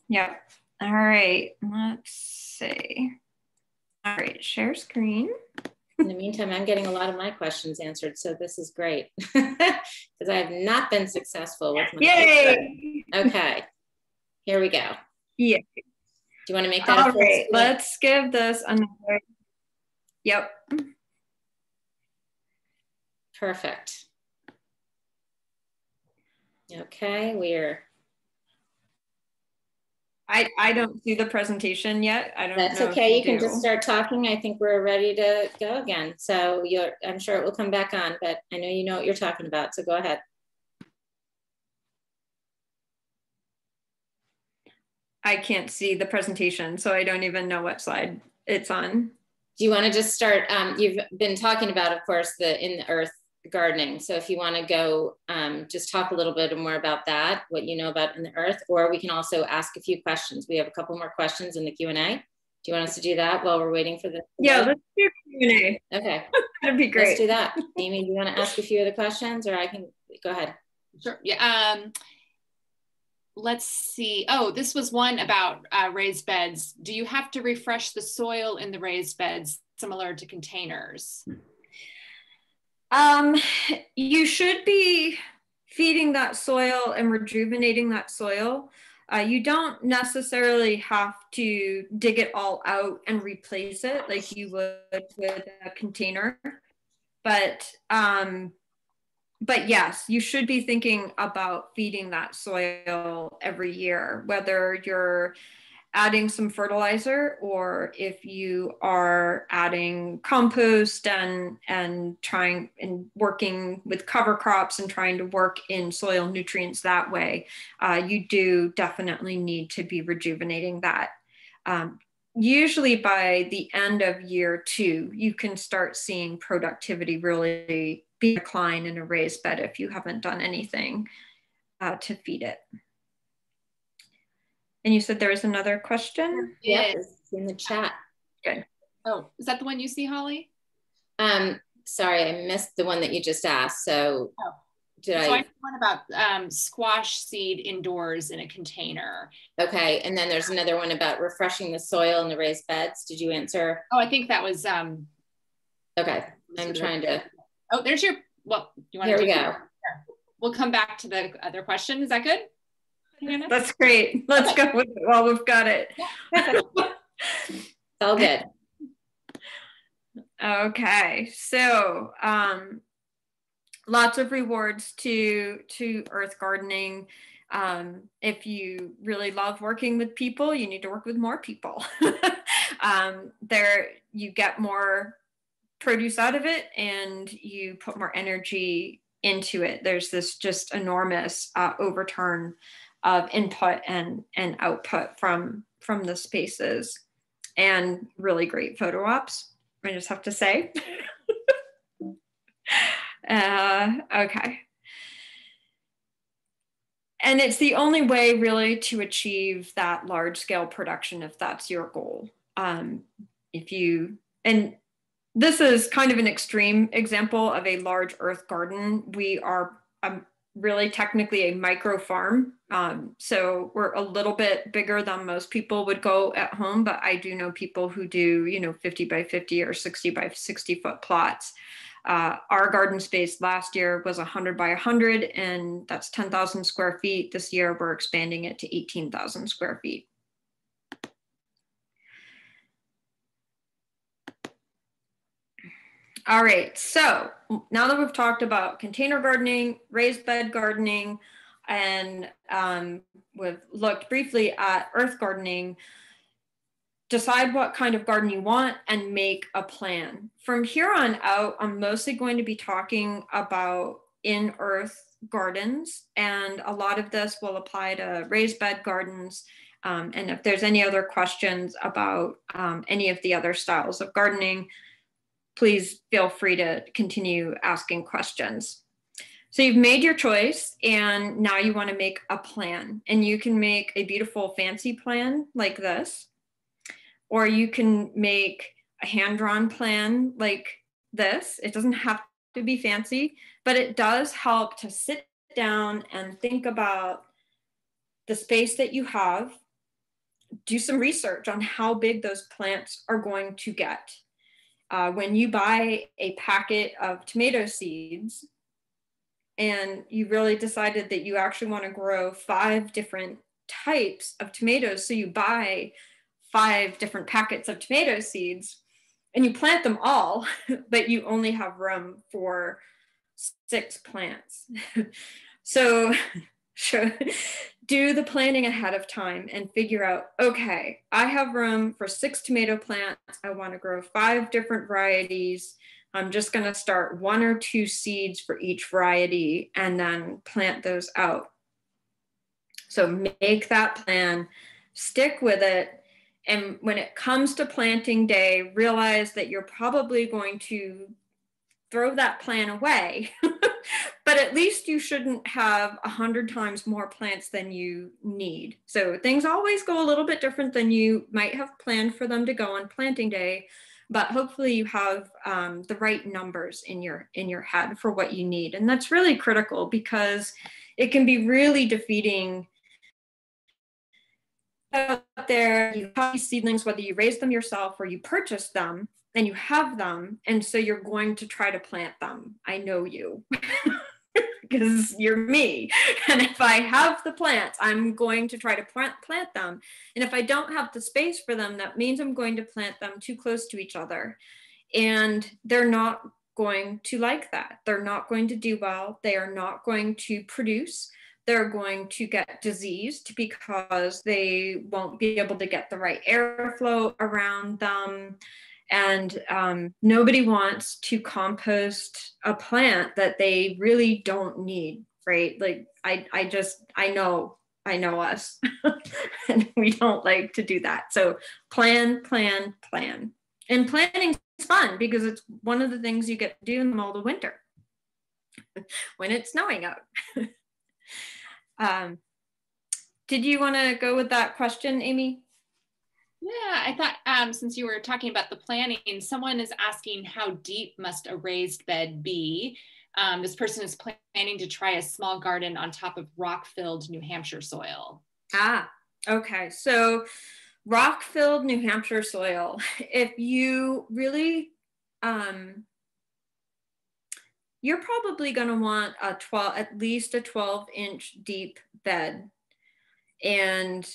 Yeah. All right. Let's see. All right. Share screen. In the meantime, I'm getting a lot of my questions answered. So this is great because I have not been successful with my Yay! Okay. Here we go. Yeah. Do you want to make that all right? Let's give this another. Yep. Perfect. Okay, we're. I don't see the presentation yet. I don't That's know. okay. You can do. just start talking. I think we're ready to go again. So I'm sure it will come back on, but I know you know what you're talking about. So go ahead. I can't see the presentation, so I don't even know what slide it's on. Do you want to just start? You've been talking about, of course, the in the earth gardening. So if you want to go, just talk a little bit more about that, what you know about in the earth, or we can also ask a few questions. We have a couple more questions in the Q&A. Do you want us to do that while we're waiting for the? Yeah, let's do Q&A. Okay, that'd be great. Let's do that. Amy, do you want to ask a few of the questions, or I can go ahead? Sure. Yeah. Let's see. Oh, this was one about raised beds. Do you have to refresh the soil in the raised beds similar to containers? You should be feeding that soil and rejuvenating that soil. You don't necessarily have to dig it all out and replace it like you would with a container. But yes, you should be thinking about feeding that soil every year, whether you're adding some fertilizer or if you are adding compost and trying and working with cover crops and trying to work in soil nutrients that way, you do definitely need to be rejuvenating that. Usually by the end of year 2, you can start seeing productivity really be decline in a raised bed if you haven't done anything to feed it. And you said there was another question? Yes, it's in the chat. Good. Oh, is that the one you see, Holly? Sorry, I missed the one that you just asked. So I have one about squash seed indoors in a container. Okay, and then there's another one about refreshing the soil in the raised beds. Did you answer? Oh, I think that was. Okay, I'm trying to. Oh, there's your. Well, you want Here to? We go. We'll come back to the other question. Is that good? That's great. Let's go with it while we've got it. All good. Okay, so lots of rewards to earth gardening. If you really love working with people, you need to work with more people. There you get more produce out of it and you put more energy into it. There's this just enormous overturn of input and output from the spaces, and really great photo ops, I just have to say. Okay. And it's the only way really to achieve that large scale production if that's your goal. And this is kind of an extreme example of a large earth garden. We are really technically a micro farm. So we're a little bit bigger than most people would go at home, but I do know people who do, 50 by 50 or 60 by 60 foot plots. Our garden space last year was 100 by 100, and that's 10,000 square feet. This year, we're expanding it to 18,000 square feet. All right, so now that we've talked about container gardening, raised bed gardening, and we've looked briefly at earth gardening, decide what kind of garden you want and make a plan. From here on out, I'm mostly going to be talking about in-earth gardens, and a lot of this will apply to raised bed gardens. And if there's any other questions about any of the other styles of gardening, please feel free to continue asking questions. So you've made your choice and now you want to make a plan, and you can make a beautiful fancy plan like this, or you can make a hand-drawn plan like this. It doesn't have to be fancy, but it does help to sit down and think about the space that you have, do some research on how big those plants are going to get. When you buy a packet of tomato seeds and you really decided that you actually want to grow 5 different types of tomatoes, so you buy 5 different packets of tomato seeds and you plant them all, but you only have room for 6 plants. So So do the planning ahead of time and figure out, okay, I have room for 6 tomato plants. I want to grow 5 different varieties. I'm just going to start 1 or 2 seeds for each variety and then plant those out. So make that plan, stick with it. And when it comes to planting day, realize that you're probably going to throw that plan away, but at least you shouldn't have 100 times more plants than you need. So things always go a little bit different than you might have planned for them to go on planting day, but hopefully you have the right numbers in your head for what you need. And that's really critical because it can be really defeating out there. You have these seedlings, whether you raise them yourself or you purchase them, and you have them, and so you're going to try to plant them. I know you, because you're me. And if I have the plants, I'm going to try to plant them. And if I don't have the space for them, that means I'm going to plant them too close to each other. And they're not going to like that. They're not going to do well. They are not going to produce. They're going to get diseased because they won't be able to get the right airflow around them. And nobody wants to compost a plant that they really don't need, right? Like I know us and we don't like to do that. So plan. And planning is fun because it's one of the things you get to do in the middle of winter when it's snowing out. Did you want to go with that question, Amy? Yeah, I thought since you were talking about the planning, someone is asking how deep must a raised bed be? This person is planning to try a small garden on top of rock-filled New Hampshire soil. Ah, okay. So rock-filled New Hampshire soil, if you really, you're probably going to want at least a 12-inch deep bed. And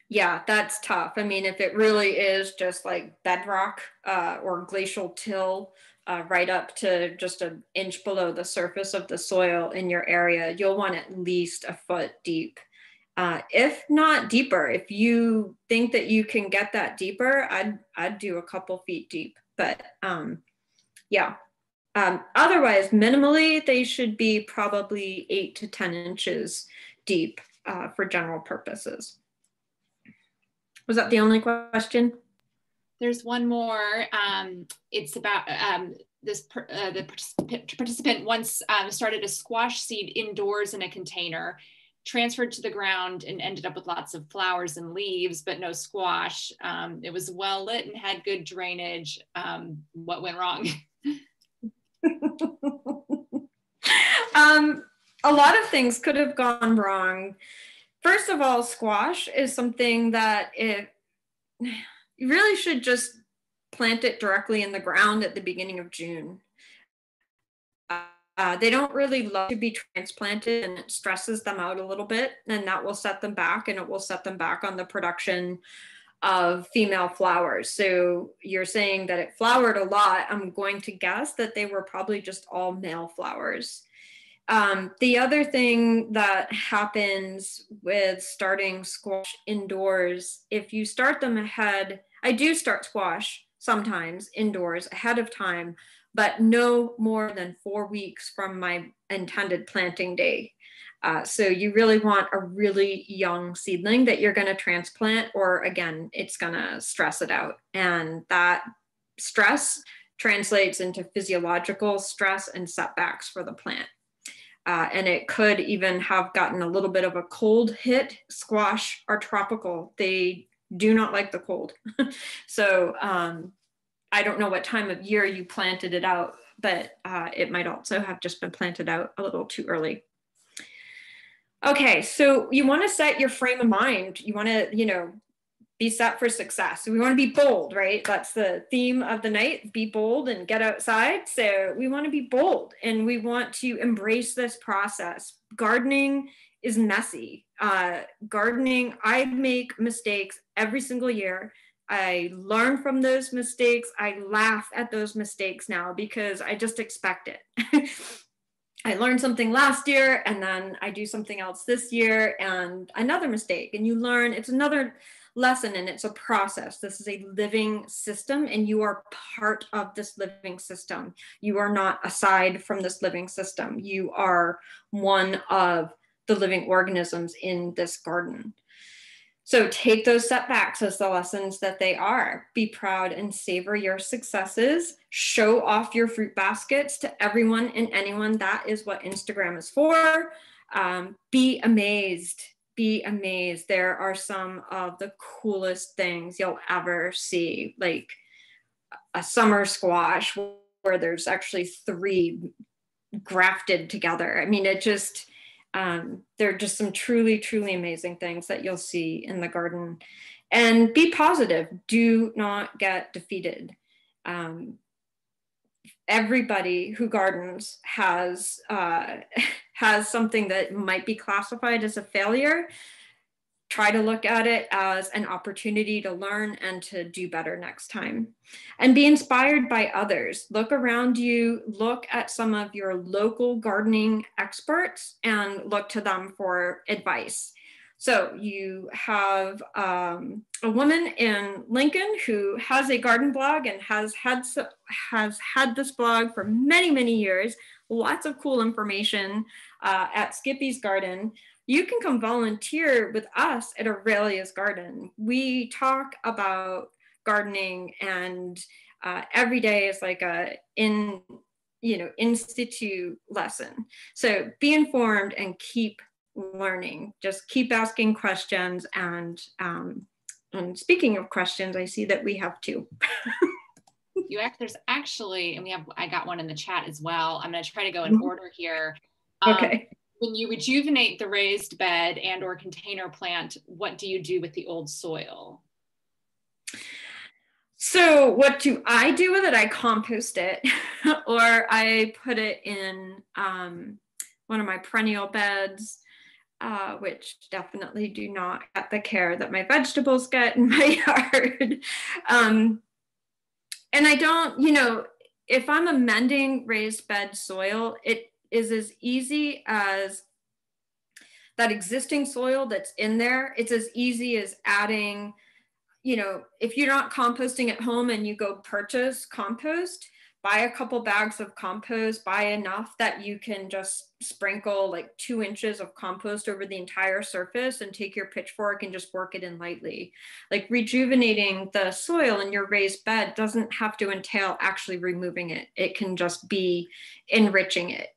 yeah, that's tough. I mean, if it really is just like bedrock or glacial till right up to just an inch below the surface of the soil in your area, you'll want at least a foot deep. If not deeper, if you think that you can get that deeper, I'd do a couple feet deep. But yeah, otherwise, minimally, they should be probably 8 to 10 inches deep for general purposes. Was that the only question? There's one more. It's about the participant once started a squash seed indoors in a container, transferred to the ground and ended up with lots of flowers and leaves, but no squash. It was well lit and had good drainage. What went wrong? A lot of things could have gone wrong. First of all, squash is something that you really should just plant it directly in the ground at the beginning of June. They don't really love to be transplanted, and it stresses them out a little bit, and that will set them back, and it will set them back on the production of female flowers. So you're saying that it flowered a lot. I'm going to guess that they were probably just all male flowers. The other thing that happens with starting squash indoors, if you start them ahead, I do start squash sometimes indoors ahead of time, but no more than 4 weeks from my intended planting day. So you really want a really young seedling that you're going to transplant, or again, it's going to stress it out. And that stress translates into physiological stress and setbacks for the plant. And it could even have gotten a little bit of a cold hit. Squash are tropical. They do not like the cold. So I don't know what time of year you planted it out, but it might also have just been planted out a little too early. Okay, so you want to set your frame of mind. You want to, be set for success. So we want to be bold, right? That's the theme of the night, be bold and get outside. So we want to be bold and we want to embrace this process. Gardening is messy. Gardening, I make mistakes every single year. I learn from those mistakes. I laugh at those mistakes now because I just expect it. I learned something last year and then I do something else this year and another mistake, and you learn, it's another lesson, and it's a process. This is a living system and you are part of this living system. You are not aside from this living system. You are one of the living organisms in this garden. So take those setbacks as the lessons that they are. Be proud and savor your successes. Show off your fruit baskets to everyone and anyone. That is what Instagram is for. Be amazed. Be amazed. There are some of the coolest things you'll ever see, like a summer squash where there's actually 3 grafted together. I mean, it just, there are just some truly, truly amazing things that you'll see in the garden. And be positive. Do not get defeated. Everybody who gardens has something that might be classified as a failure. Try to look at it as an opportunity to learn and to do better next time. And be inspired by others. Look around you, look at some of your local gardening experts and look to them for advice. So you have a woman in Lincoln who has a garden blog and has had this blog for many, many years. Lots of cool information at Skippy's Garden. You can come volunteer with us at Aurelia's Garden. We talk about gardening, and every day is like a institute lesson. So be informed and keep learning. Just keep asking questions. And speaking of questions, I see that we have 2. There's actually, and I got one in the chat as well. I'm going to try to go in order here. Okay. When you rejuvenate the raised bed and or container plant, what do you do with the old soil? So what do I do with it? I compost it or I put it in one of my perennial beds, which definitely do not get the care that my vegetables get in my yard. And I don't, if I'm amending raised bed soil, it is as easy as that existing soil that's in there. It's as easy as adding, if you're not composting at home and you go purchase compost, buy a couple bags of compost, buy enough that you can just sprinkle like 2 inches of compost over the entire surface and take your pitchfork and just work it in lightly. Like rejuvenating the soil in your raised bed doesn't have to entail actually removing it. It can just be enriching it.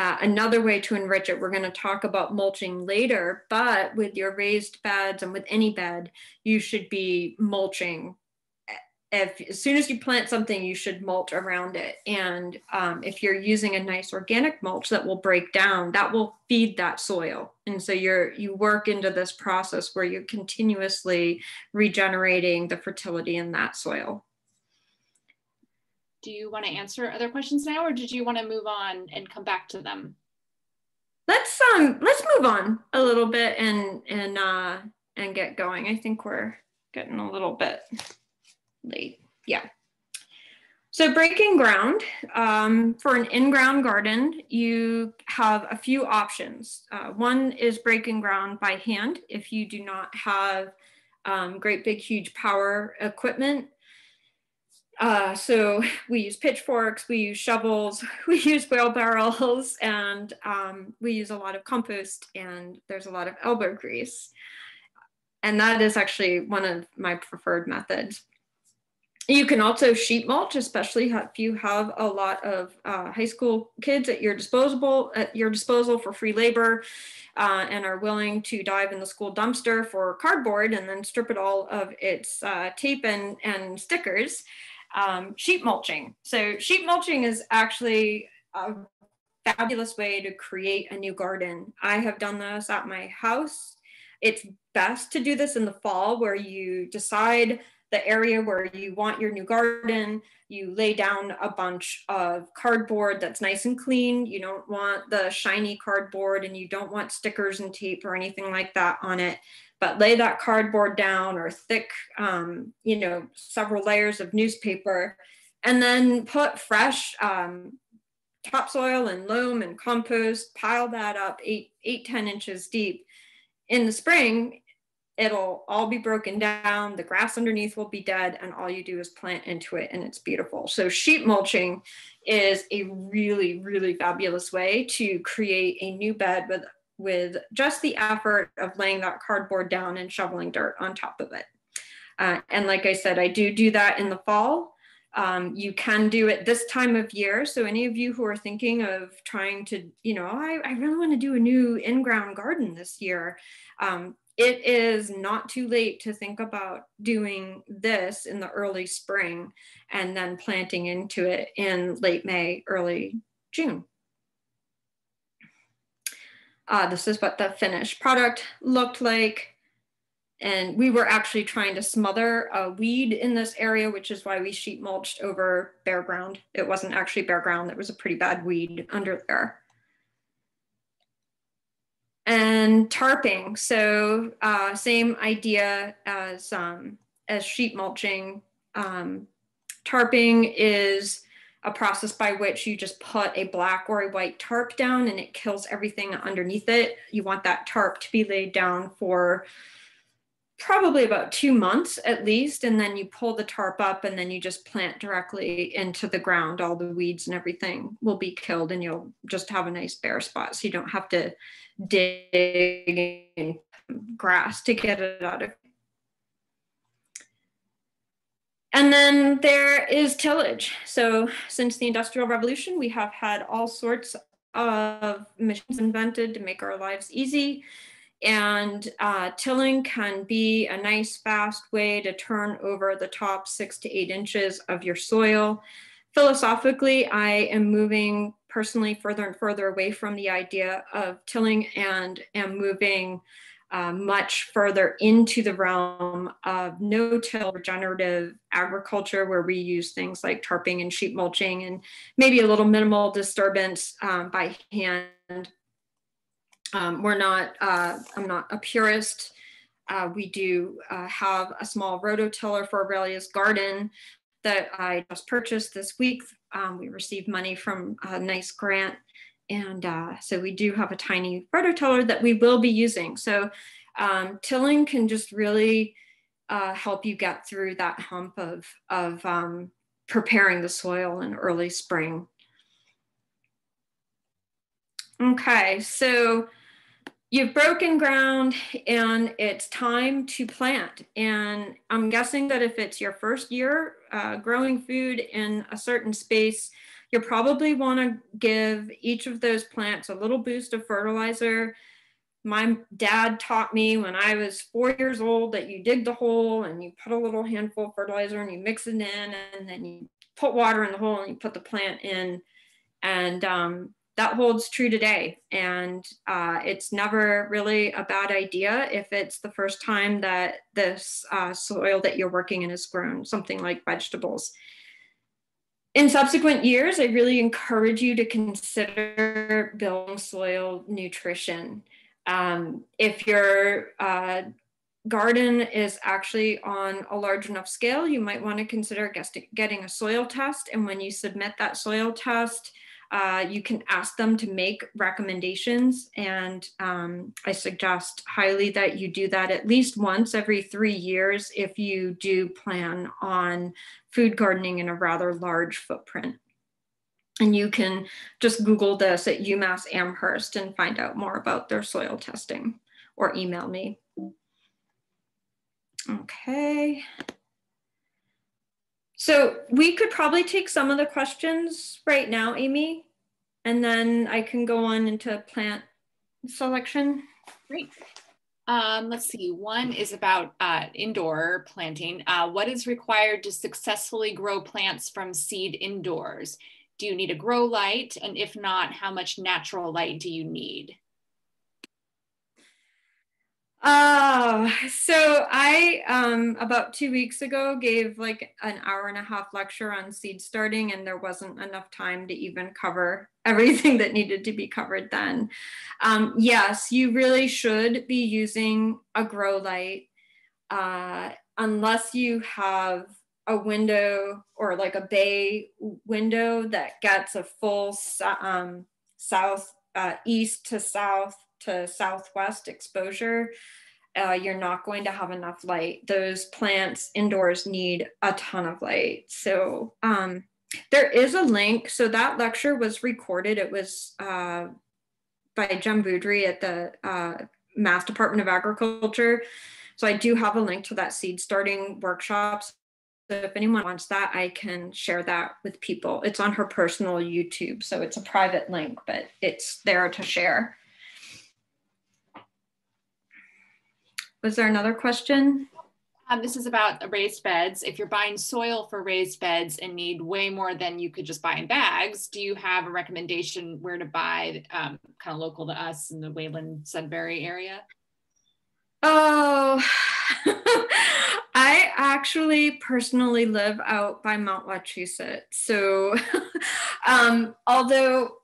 Another way to enrich it, we're going to talk about mulching later, but with your raised beds and with any bed, you should be mulching. As soon as you plant something, you should mulch around it. And if you're using a nice organic mulch that will break down, that will feed that soil. And so you work into this process where you're continuously regenerating the fertility in that soil. Do you want to answer other questions now, or did you want to move on and come back to them? Let's move on a little bit and get going. I think we're getting a little bit late. Yeah. So breaking ground, for an in-ground garden, you have a few options. One is breaking ground by hand. If you do not have great big huge power equipment. So we use pitchforks, we use shovels, we use wheelbarrows, and we use a lot of compost, and there's a lot of elbow grease. And that is actually one of my preferred methods. You can also sheet mulch, especially if you have a lot of high school kids at your disposal for free labor and are willing to dive in the school dumpster for cardboard and then strip it all of its tape and stickers. Sheet mulching. So sheet mulching is actually a fabulous way to create a new garden. I have done this at my house. It's best to do this in the fall, where you decide the area where you want your new garden. You lay down a bunch of cardboard that's nice and clean. You don't want the shiny cardboard, and you don't want stickers and tape or anything like that on it. But lay that cardboard down, or thick, several layers of newspaper, and then put fresh topsoil and loam and compost, pile that up 10 inches deep. In the spring, it'll all be broken down, the grass underneath will be dead, and all you do is plant into it, and it's beautiful. So sheet mulching is a really, really fabulous way to create a new bed with just the effort of laying that cardboard down and shoveling dirt on top of it. And like I said, I do that in the fall. You can do it this time of year. So any of you who are thinking of trying to, I really want to do a new in-ground garden this year. It is not too late to think about doing this in the early spring and then planting into it in late May, early June. This is what the finished product looked like. And we were actually trying to smother a weed in this area, which is why we sheet mulched over bare ground. It wasn't actually bare ground. There was a pretty bad weed under there. And tarping, so same idea as sheet mulching. Tarping is a process by which you just put a black or a white tarp down and it kills everything underneath it. You want that tarp to be laid down for probably about 2 months at least, and then you pull the tarp up and then you just plant directly into the ground. All the weeds and everything will be killed and you'll just have a nice bare spot, so you don't have to dig in grass to get it out of. And then there is tillage. So since the Industrial Revolution, we have had all sorts of machines invented to make our lives easy. And tilling can be a nice fast way to turn over the top 6 to 8 inches of your soil. Philosophically, I am moving personally further and further away from the idea of tilling and am moving much further into the realm of no-till regenerative agriculture, where we use things like tarping and sheet mulching and maybe a little minimal disturbance by hand. I'm not a purist. We do have a small rototiller for Aurelia's garden that I just purchased this week. We received money from a nice grant. And so we do have a tiny rototiller that we will be using. So tilling can just really help you get through that hump of preparing the soil in early spring. Okay, so you've broken ground and it's time to plant. And I'm guessing that if it's your first year growing food in a certain space, you'll probably want to give each of those plants a little boost of fertilizer. My dad taught me when I was 4 years old that you dig the hole and you put a little handful of fertilizer and you mix it in and then you put water in the hole and you put the plant in. And that holds true today. And it's never really a bad idea if it's the first time that this soil that you're working in is grown, something like vegetables. In subsequent years, I really encourage you to consider building soil nutrition. If your garden is actually on a large enough scale, you might want to consider getting a soil test. And when you submit that soil test, you can ask them to make recommendations. And I suggest highly that you do that at least once every 3 years if you do plan on food gardening in a rather large footprint. And you can just Google this at UMass Amherst and find out more about their soil testing, or email me. Okay. So we could probably take some of the questions right now, Amy, and then I can go on into plant selection. Great. Let's see, one is about indoor planting. What is required to successfully grow plants from seed indoors? Do you need a grow light? And if not, how much natural light do you need? So I, about 2 weeks ago, gave like an 1.5 hour lecture on seed starting, and there wasn't enough time to even cover everything that needed to be covered then. Yes, you really should be using a grow light, unless you have a window or like a bay window that gets a full south, east to south to southwest exposure, you're not going to have enough light. Those plants indoors need a ton of light. So there is a link. So that lecture was recorded. It was by Jem Boudry at the Mass Department of Agriculture. So I do have a link to that seed starting workshops. So if anyone wants that, I can share that with people. It's on her personal YouTube. So it's a private link, but it's there to share. Was there another question? This is about raised beds. If you're buying soil for raised beds and need way more than you could just buy in bags, do you have a recommendation where to buy kind of local to us in the Wayland, Sudbury area? Oh, I actually personally live out by Mount Wachusett. So although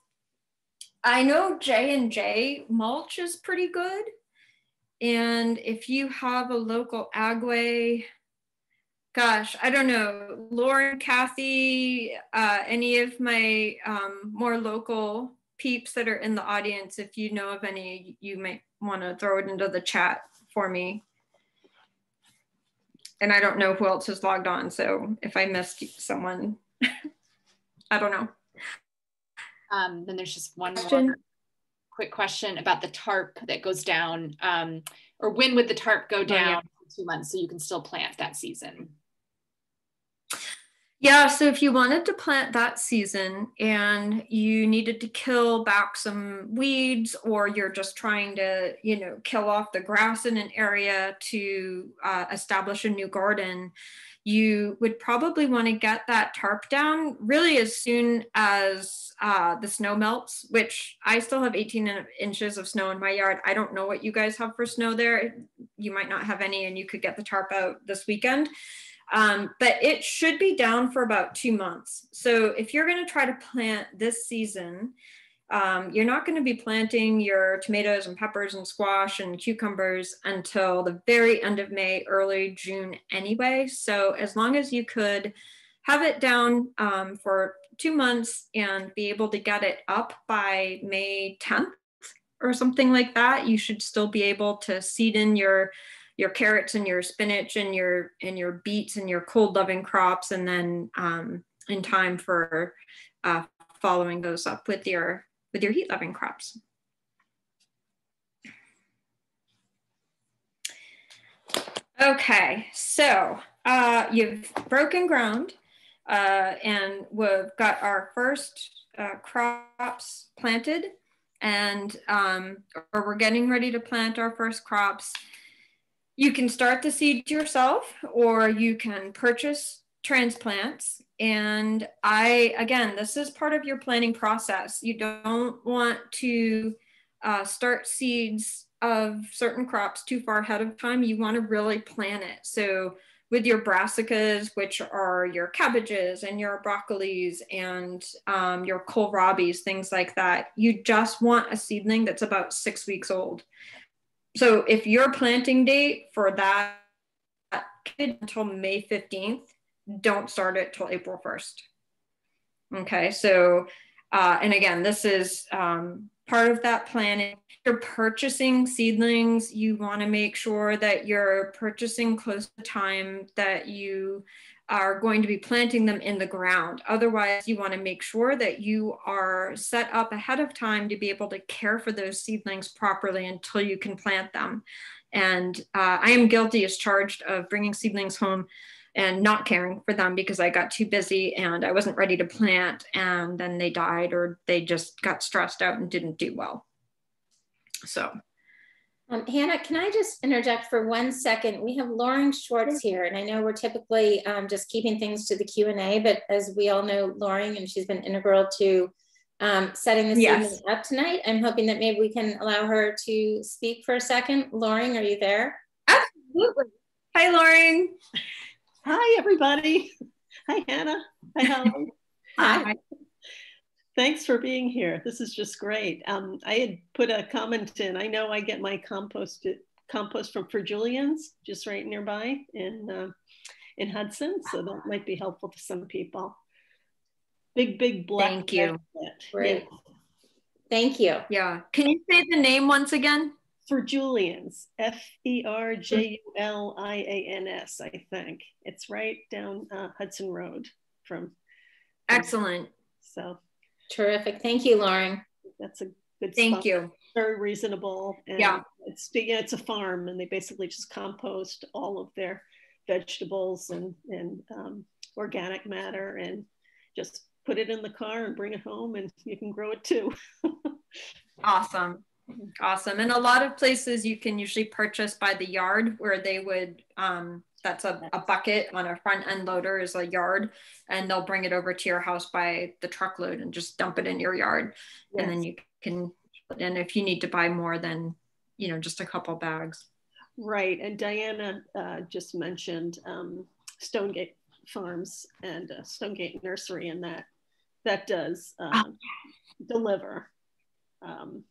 I know J&J mulch is pretty good. And if you have a local agway, gosh, I don't know, Lauren, Kathy, any of my more local peeps that are in the audience, if you know of any, you might want to throw it into the chat for me. And I don't know who else is logged on. So if I missed someone, I don't know. Then there's just one more quick question about the tarp that goes down, or when would the tarp go down for 2 months so you can still plant that season? Yeah, so if you wanted to plant that season and you needed to kill back some weeds, or you're just trying to, you know, kill off the grass in an area to establish a new garden, you would probably want to get that tarp down really as soon as the snow melts, which I still have 18 inches of snow in my yard. I don't know what you guys have for snow there. You might not have any, and you could get the tarp out this weekend. But it should be down for about 2 months. So if you're going to try to plant this season, you're not going to be planting your tomatoes and peppers and squash and cucumbers until the very end of May, early June anyway. So as long as you could have it down for 2 months and be able to get it up by May 10th or something like that, you should still be able to seed in your carrots and your spinach and your beets and your cold loving crops, and then in time for following those up with your heat loving crops. Okay, so you've broken ground and we've got our first crops planted, and or we're getting ready to plant our first crops. You can start the seed yourself, or you can purchase transplants. And again, this is part of your planting process. You don't want to start seeds of certain crops too far ahead of time. You want to really plan it. So with your brassicas, which are your cabbages and your broccolis and your kohlrabis, things like that, you just want a seedling that's about 6 weeks old. So if your planting date for that kid until May 15th, don't start it till April 1st. Okay, so, and again, this is part of that planning. If you're purchasing seedlings, you wanna make sure that you're purchasing close to the time that you are going to be planting them in the ground. Otherwise, you wanna make sure that you are set up ahead of time to be able to care for those seedlings properly until you can plant them. And I am guilty as charged of bringing seedlings home and not caring for them because I got too busy and I wasn't ready to plant, and then they died or they just got stressed out and didn't do well. So. Hannah, can I just interject for 1 second? We have Lauren Schwartz here, and I know we're typically just keeping things to the Q&A, but as we all know, Lauren, and she's been integral to setting this evening up tonight. I'm hoping that maybe we can allow her to speak for a second. Lauren, are you there? Absolutely. Hi, Lauren. Hi, everybody. Hi, Hannah. Hi, Helen. Hi. Thanks for being here. This is just great. I had put a comment in. I know I get my compost from Julian's just right nearby in Hudson, so that might be helpful to some people. Big black. Thank you. Great. Yeah. Thank you. Yeah. Can you say the name once again? Ferjulians, Ferjulians, I think. It's right down Hudson Road from Excellent. So terrific. Thank you, Lauren. That's a good Thank spot. you. Very reasonable. And yeah. It's a farm, and they basically just compost all of their vegetables and organic matter and just put it in the car and bring it home, and you can grow it too. Awesome. Awesome. And a lot of places you can usually purchase by the yard, where they would, that's a bucket on a front end loader is a yard, and they'll bring it over to your house by the truckload and just dump it in your yard. Yes. And then you can, and if you need to buy more than, you know, just a couple bags. Right. And Diana just mentioned Stonegate Farms and Stonegate Nursery, and that does deliver.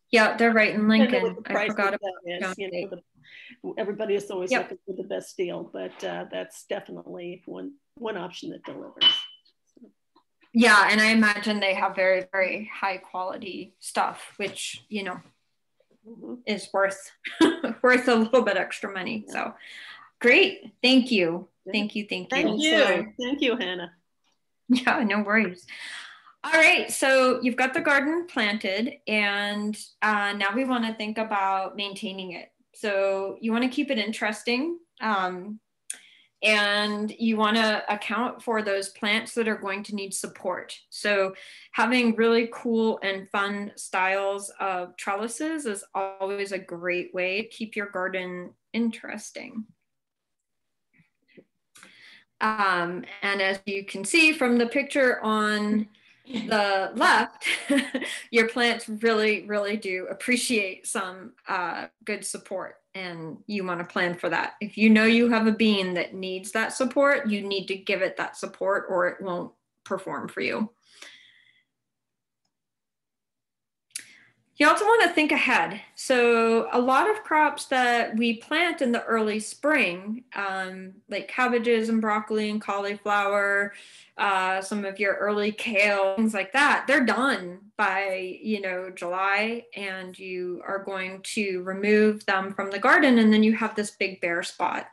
Yeah, they're right in Lincoln. I forgot about that. You know, everybody is always looking for the best deal, but that's definitely one option that delivers. So. Yeah, and I imagine they have very, very high quality stuff, which, you know, is worth worth a little bit extra money. Yeah. So great. Thank you. Thank you. Thank you, Hannah. Yeah, no worries. All right, so you've got the garden planted, and now we want to think about maintaining it. So you want to keep it interesting, and you want to account for those plants that are going to need support. So having really cool and fun styles of trellises is always a great way to keep your garden interesting. And as you can see from the picture on the left, your plants really, really do appreciate some good support, and you want to plan for that. If you know you have a bean that needs that support, you need to give it that support or it won't perform for you. You also want to think ahead. So a lot of crops that we plant in the early spring, like cabbages and broccoli and cauliflower, some of your early kale, things like that, they're done by, you know, July, and you are going to remove them from the garden, and then you have this big bare spot.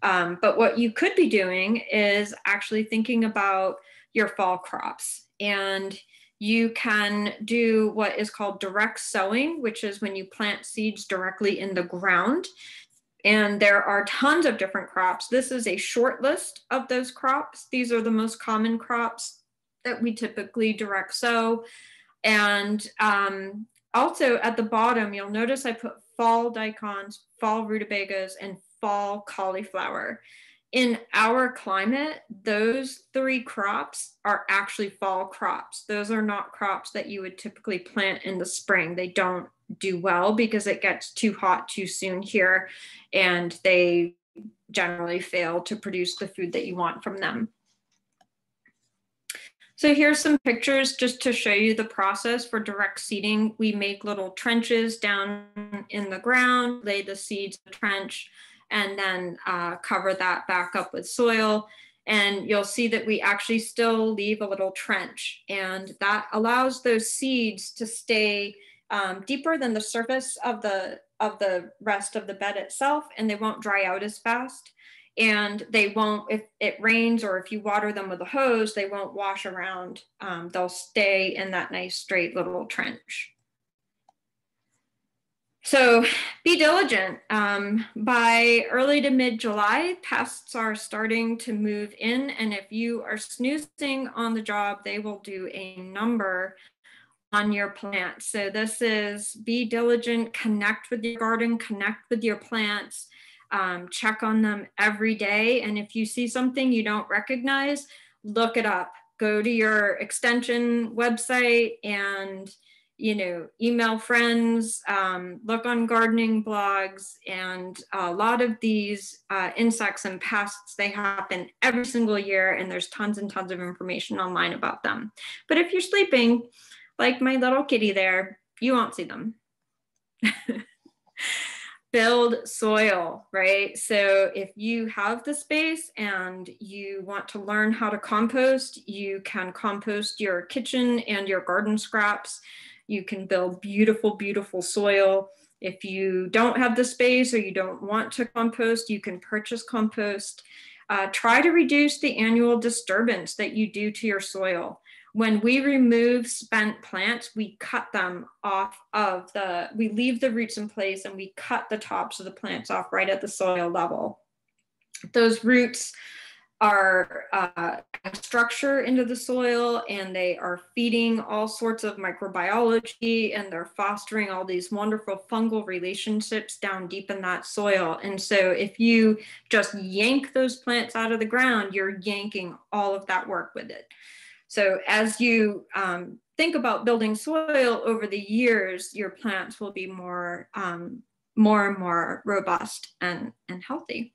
But what you could be doing is actually thinking about your fall crops, and you can do what is called direct sowing, which is when you plant seeds directly in the ground. And there are tons of different crops. This is a short list of those crops. These are the most common crops that we typically direct sow. And also at the bottom, you'll notice I put fall daikons, fall rutabagas, and fall cauliflower. In our climate, those three crops are actually fall crops. Those are not crops that you would typically plant in the spring. They don't do well because it gets too hot too soon here, and they generally fail to produce the food that you want from them. So here's some pictures just to show you the process for direct seeding. We make little trenches down in the ground, lay the seeds in the trench, and then cover that back up with soil. And you'll see that we actually still leave a little trench, and that allows those seeds to stay deeper than the surface of the rest of the bed itself, and they won't dry out as fast. And they won't, if it rains or if you water them with a hose, they won't wash around. They'll stay in that nice straight little trench. So be diligent. By early to mid-July, pests are starting to move in, and if you are snoozing on the job, they will do a number on your plants. So this is be diligent, connect with your garden, connect with your plants, check on them every day. And if you see something you don't recognize, look it up. Go to your extension website and, you know, email friends, look on gardening blogs, and a lot of these insects and pests, they happen every single year, and there's tons and tons of information online about them. But if you're sleeping, like my little kitty there, you won't see them. build soil, right? So if you have the space and you want to learn how to compost, you can compost your kitchen and your garden scraps. You can build beautiful, beautiful soil. If you don't have the space or you don't want to compost, you can purchase compost. Try to reduce the annual disturbance that you do to your soil. When we remove spent plants, we cut them off of we leave the roots in place and we cut the tops of the plants off right at the soil level. Those roots are structure into the soil, and they are feeding all sorts of microbiology, and they're fostering all these wonderful fungal relationships down deep in that soil. And so if you just yank those plants out of the ground, you're yanking all of that work with it. So as you think about building soil over the years, your plants will be more and more robust and healthy.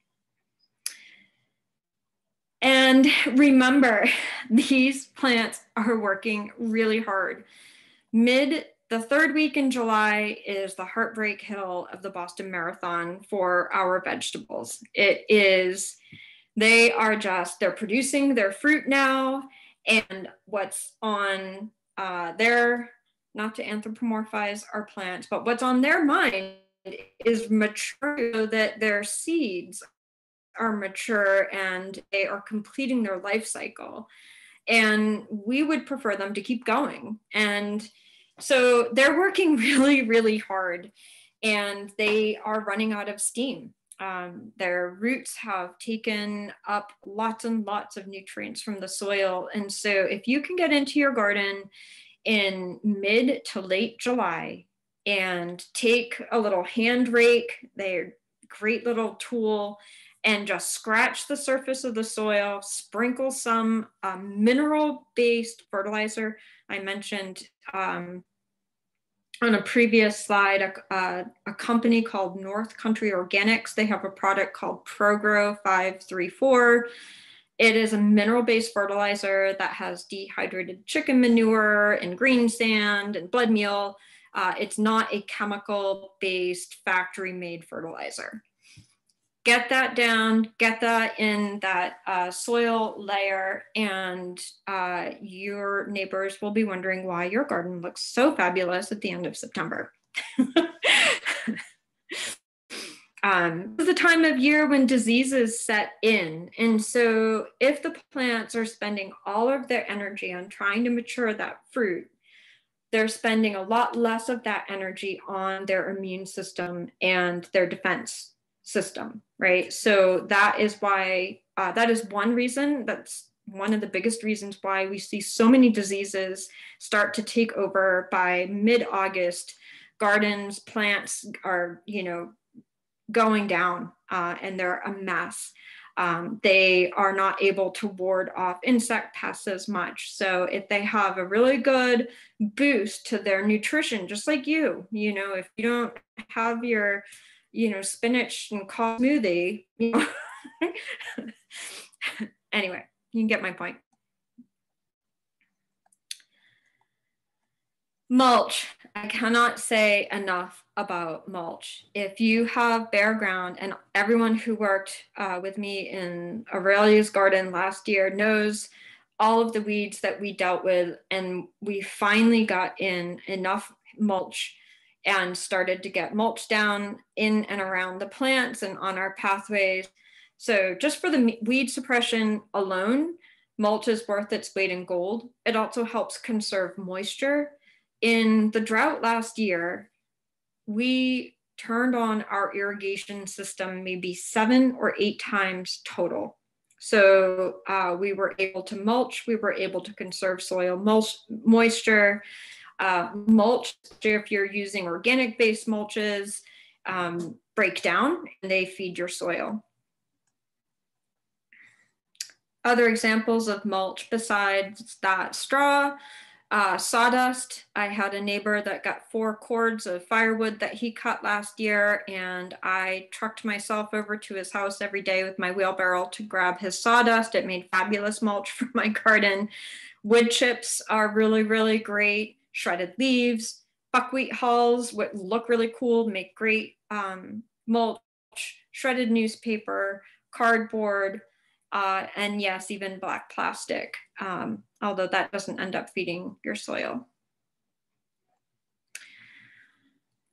And remember, these plants are working really hard. The third week in July is the heartbreak hill of the Boston Marathon for our vegetables. They're producing their fruit now. And what's on their, not to anthropomorphize our plants, but what's on their mind is mature, so that their seeds are mature and they are completing their life cycle. And we would prefer them to keep going. And so they're working really, really hard, and they are running out of steam. Their roots have taken up lots and lots of nutrients from the soil. And so if you can get into your garden in mid to late July and take a little hand rake, they're a great little tool, and just scratch the surface of the soil, sprinkle some mineral-based fertilizer. I mentioned on a previous slide, a company called North Country Organics. They have a product called ProGrow 534. It is a mineral-based fertilizer that has dehydrated chicken manure and green sand and blood meal. It's not a chemical-based factory-made fertilizer. Get that down, get that in that soil layer, and your neighbors will be wondering why your garden looks so fabulous at the end of September. It's the time of year when diseases set in. And so if the plants are spending all of their energy on trying to mature that fruit, they're spending a lot less of that energy on their immune system and their defense system, right? So that is why, that is one reason, that's one of the biggest reasons why we see so many diseases start to take over by mid-August. Gardens, plants are, going down and they're a mess. They are not able to ward off insect pests as much. So if they have a really good boost to their nutrition, just like if you don't have your spinach and kale smoothie, anyway, you can get my point. Mulch. I cannot say enough about mulch. If you have bare ground, and everyone who worked with me in Aurelia's garden last year knows all of the weeds that we dealt with, and we finally got in enough mulch and started to get mulch down in and around the plants and on our pathways. So just for the weed suppression alone, mulch is worth its weight in gold. It also helps conserve moisture. In the drought last year, we turned on our irrigation system maybe 7 or 8 times total. So we were able to mulch, we were able to conserve soil moisture. Mulch, if you're using organic-based mulches, break down and they feed your soil. Other examples of mulch besides that, straw, sawdust. I had a neighbor that got 4 cords of firewood that he cut last year, and I trucked myself over to his house every day with my wheelbarrow to grab his sawdust. It made fabulous mulch for my garden. Wood chips are really, really great. Shredded leaves, buckwheat hulls would look really cool, make great mulch, shredded newspaper, cardboard, and yes, even black plastic, although that doesn't end up feeding your soil.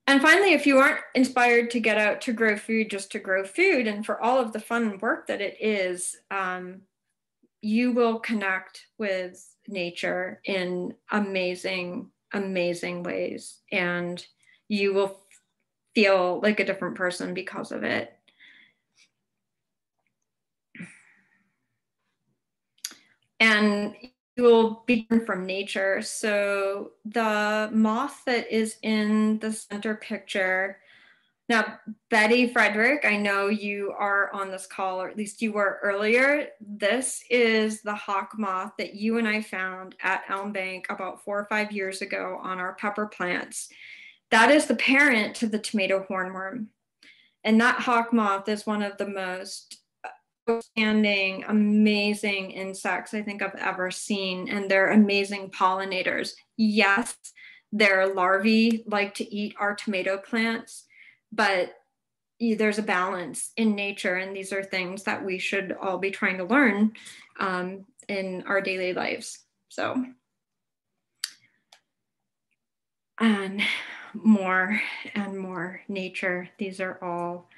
And finally, if you aren't inspired to get out to grow food just to grow food, and for all of the fun work that it is, you will connect with nature in amazing, amazing ways. And you will feel like a different person because of it. And you will be from nature. So the moth that is in the center picture, now, Betty Frederick, I know you are on this call, or at least you were earlier. This is the hawk moth that you and I found at Elm Bank about 4 or 5 years ago on our pepper plants. That is the parent to the tomato hornworm. And that hawk moth is one of the most outstanding, amazing insects I think I've ever seen. And they're amazing pollinators. Yes, their larvae like to eat our tomato plants, but there's a balance in nature, and these are things that we should all be trying to learn in our daily lives. So, and more nature. These are all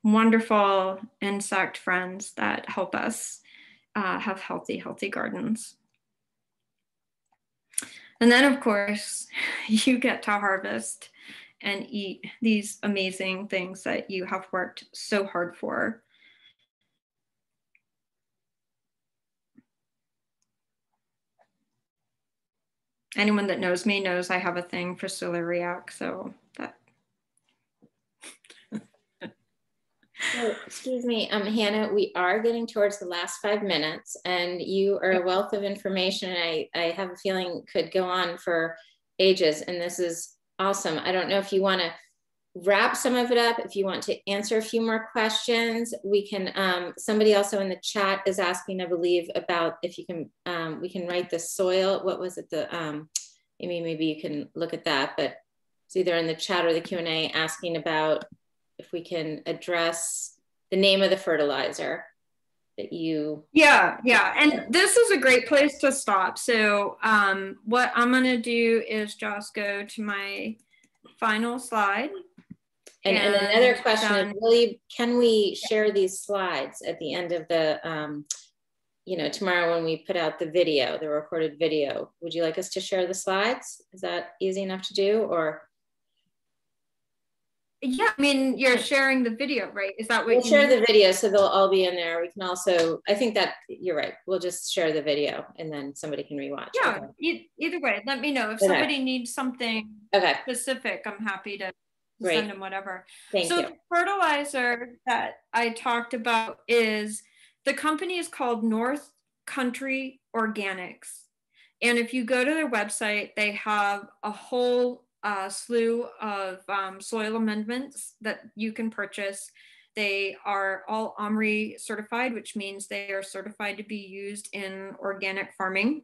wonderful insect friends that help us have healthy gardens. And then, of course, you get to harvest and eat these amazing things that you have worked so hard for. Anyone that knows me knows I have a thing for celeriac, so that. So, excuse me, Hannah, we are getting towards the last 5 minutes, and you are a wealth of information. I have a feeling could go on for ages, and this is awesome. I don't know if you want to wrap some of it up, if you want to answer a few more questions. We can, somebody also in the chat is asking, I believe, about if you can, we can write the soil. What was it? Maybe you can look at that, but it's either in the chat or the Q&A asking about if we can address the name of the fertilizer that you. Yeah. And this is a great place to stop. So what I'm going to do is just go to my final slide. And another question is, can we share these slides at the end of the, tomorrow when we put out the video, the recorded video? Would you like us to share the slides? Is that easy enough to do, or? Yeah, I mean, you're sharing the video, right? Is that what we'll share the video, so they'll all be in there. We can also, I think that you're right. We'll just share the video and then somebody can rewatch. Yeah, okay. Either way, let me know. If somebody needs something specific, I'm happy to send them whatever. Thank you. The fertilizer that I talked about is, the company is called North Country Organics. And if you go to their website, they have a whole slew of soil amendments that you can purchase. They are all OMRI certified, which means they are certified to be used in organic farming.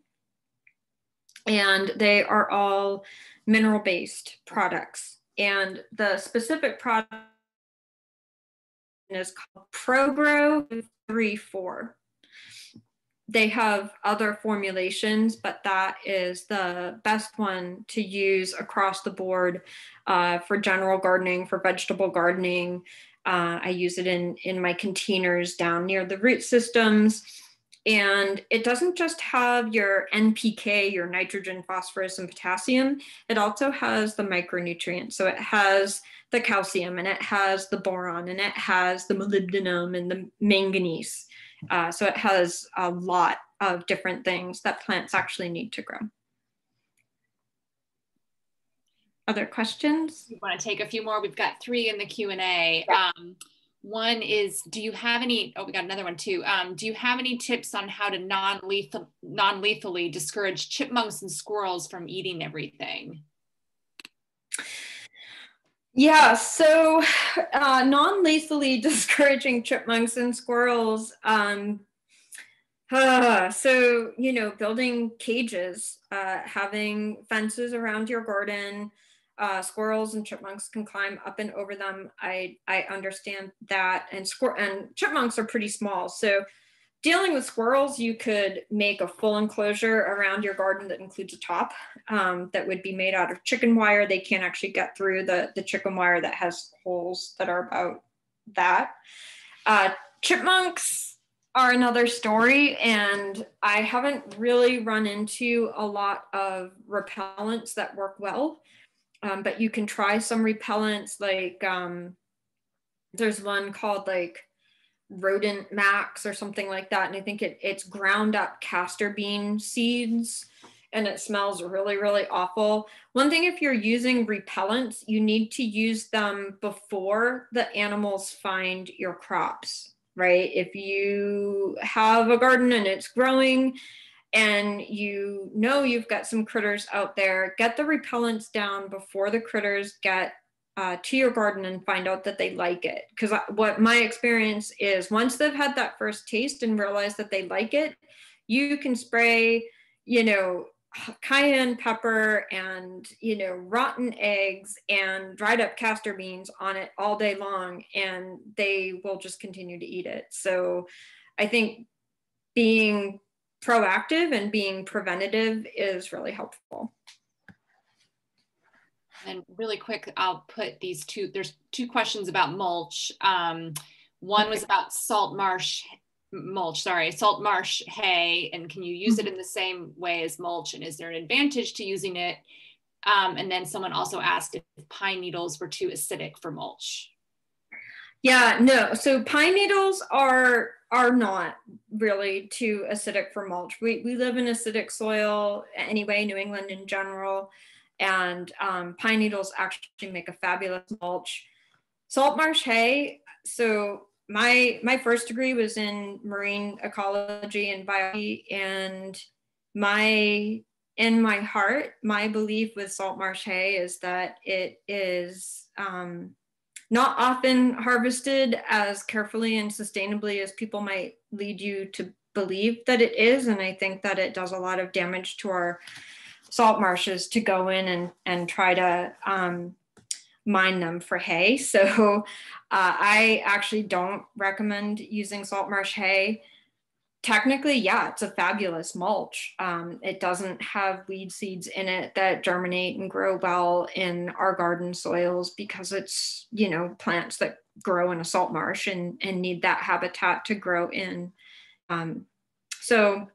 And they are all mineral-based products. And the specific product is called ProGrow 3-4. They have other formulations, but that is the best one to use across the board for general gardening, for vegetable gardening. I use it in my containers down near the root systems. And it doesn't just have your NPK, your nitrogen, phosphorus, and potassium. It also has the micronutrients. So it has the calcium, and it has the boron, and it has the molybdenum and the manganese. So it has a lot of different things that plants actually need to grow. Other questions? We want to take a few more. We've got 3 in the Q&A. One is, do you have any, we got another one too. Do you have any tips on how to non-lethally discourage chipmunks and squirrels from eating everything? Yeah, so non-lethally discouraging chipmunks and squirrels. So, building cages, having fences around your garden, squirrels and chipmunks can climb up and over them. I understand that, and chipmunks are pretty small. So dealing with squirrels, you could make a full enclosure around your garden that includes a top that would be made out of chicken wire. They can't actually get through the chicken wire that has holes that are about that. Chipmunks are another story, and I haven't really run into a lot of repellents that work well, but you can try some repellents, like there's one called like Rodent Max or something like that, and I think it's ground up castor bean seeds, and it smells really, really awful. One thing, if you're using repellents, you need to use them before the animals find your crops, right? If you have a garden and it's growing and you know you've got some critters out there, get the repellents down before the critters get to your garden and find out that they like it. Because what my experience is, once they've had that first taste and realize that they like it, you can spray, you know, cayenne pepper and, you know, rotten eggs and dried up castor beans on it all day long, and they will just continue to eat it. So I think being proactive and being preventative is really helpful. And really quick, I'll put these there's two questions about mulch. One was about salt marsh hay, and can you use it in the same way as mulch, and is there an advantage to using it? And then someone also asked if pine needles were too acidic for mulch. Yeah, no, so pine needles are not really too acidic for mulch. We live in acidic soil anyway, New England in general, and pine needles actually make a fabulous mulch. Salt marsh hay, so my first degree was in marine ecology and biology, and in my heart, my belief with salt marsh hay is that it is not often harvested as carefully and sustainably as people might lead you to believe that it is. And I think that it does a lot of damage to our salt marshes to go in and try to mine them for hay. So I actually don't recommend using salt marsh hay. Technically, yeah, it's a fabulous mulch. It doesn't have weed seeds in it that germinate and grow well in our garden soils, because it's, you know, plants that grow in a salt marsh and need that habitat to grow in. So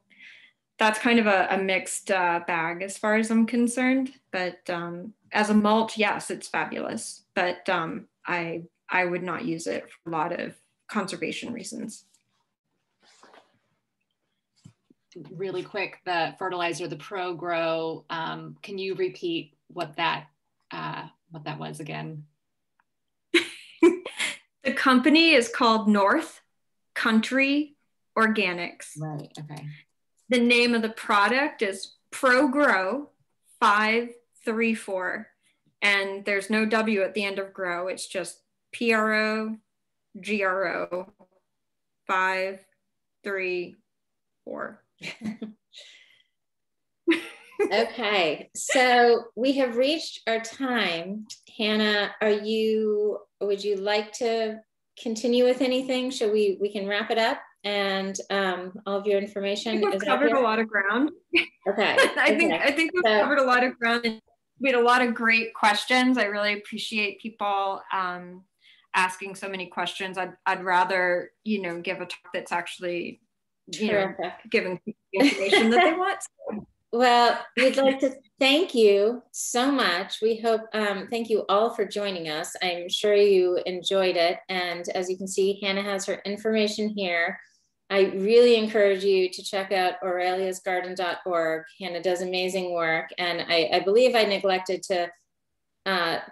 that's kind of a mixed bag as far as I'm concerned. But as a mulch, yes, it's fabulous. But I would not use it for a lot of conservation reasons. Really quick, the fertilizer, the Pro Grow, can you repeat what that was again? The company is called North Country Organics. Right, okay. The name of the product is Pro Grow 534, and there's no W at the end of grow. It's just PRO GRO 534. Okay, so we have reached our time. Hannah, would you like to continue with anything? Shall we can wrap it up, and all of your information? We've covered a lot of ground. Okay. I think we've covered a lot of ground, and we had a lot of great questions. I really appreciate people asking so many questions. I'd rather, you know, give a talk that's actually, you know, giving people the information that they want. Well, we'd like to thank you so much. We hope, thank you all for joining us. I'm sure you enjoyed it. And as you can see, Hannah has her information here. I really encourage you to check out aureliasgarden.org. Hannah does amazing work. And I believe I neglected to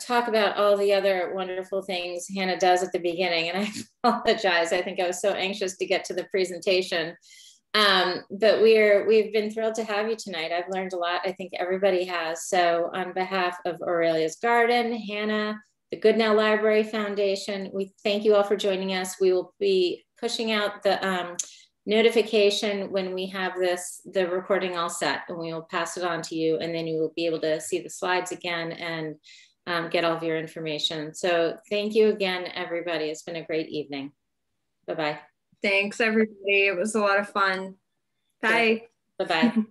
talk about all the other wonderful things Hannah does at the beginning. And I apologize. I think I was so anxious to get to the presentation. But we've been thrilled to have you tonight. I've learned a lot. I think everybody has. So on behalf of Aurelia's Garden, Hannah, the Goodnow Library Foundation, we thank you all for joining us. We will be pushing out the notification when we have the recording all set, and we will pass it on to you, and then you will be able to see the slides again and get all of your information. So thank you again, everybody. It's been a great evening. Bye-bye. Thanks, everybody. It was a lot of fun. Bye. Bye-bye.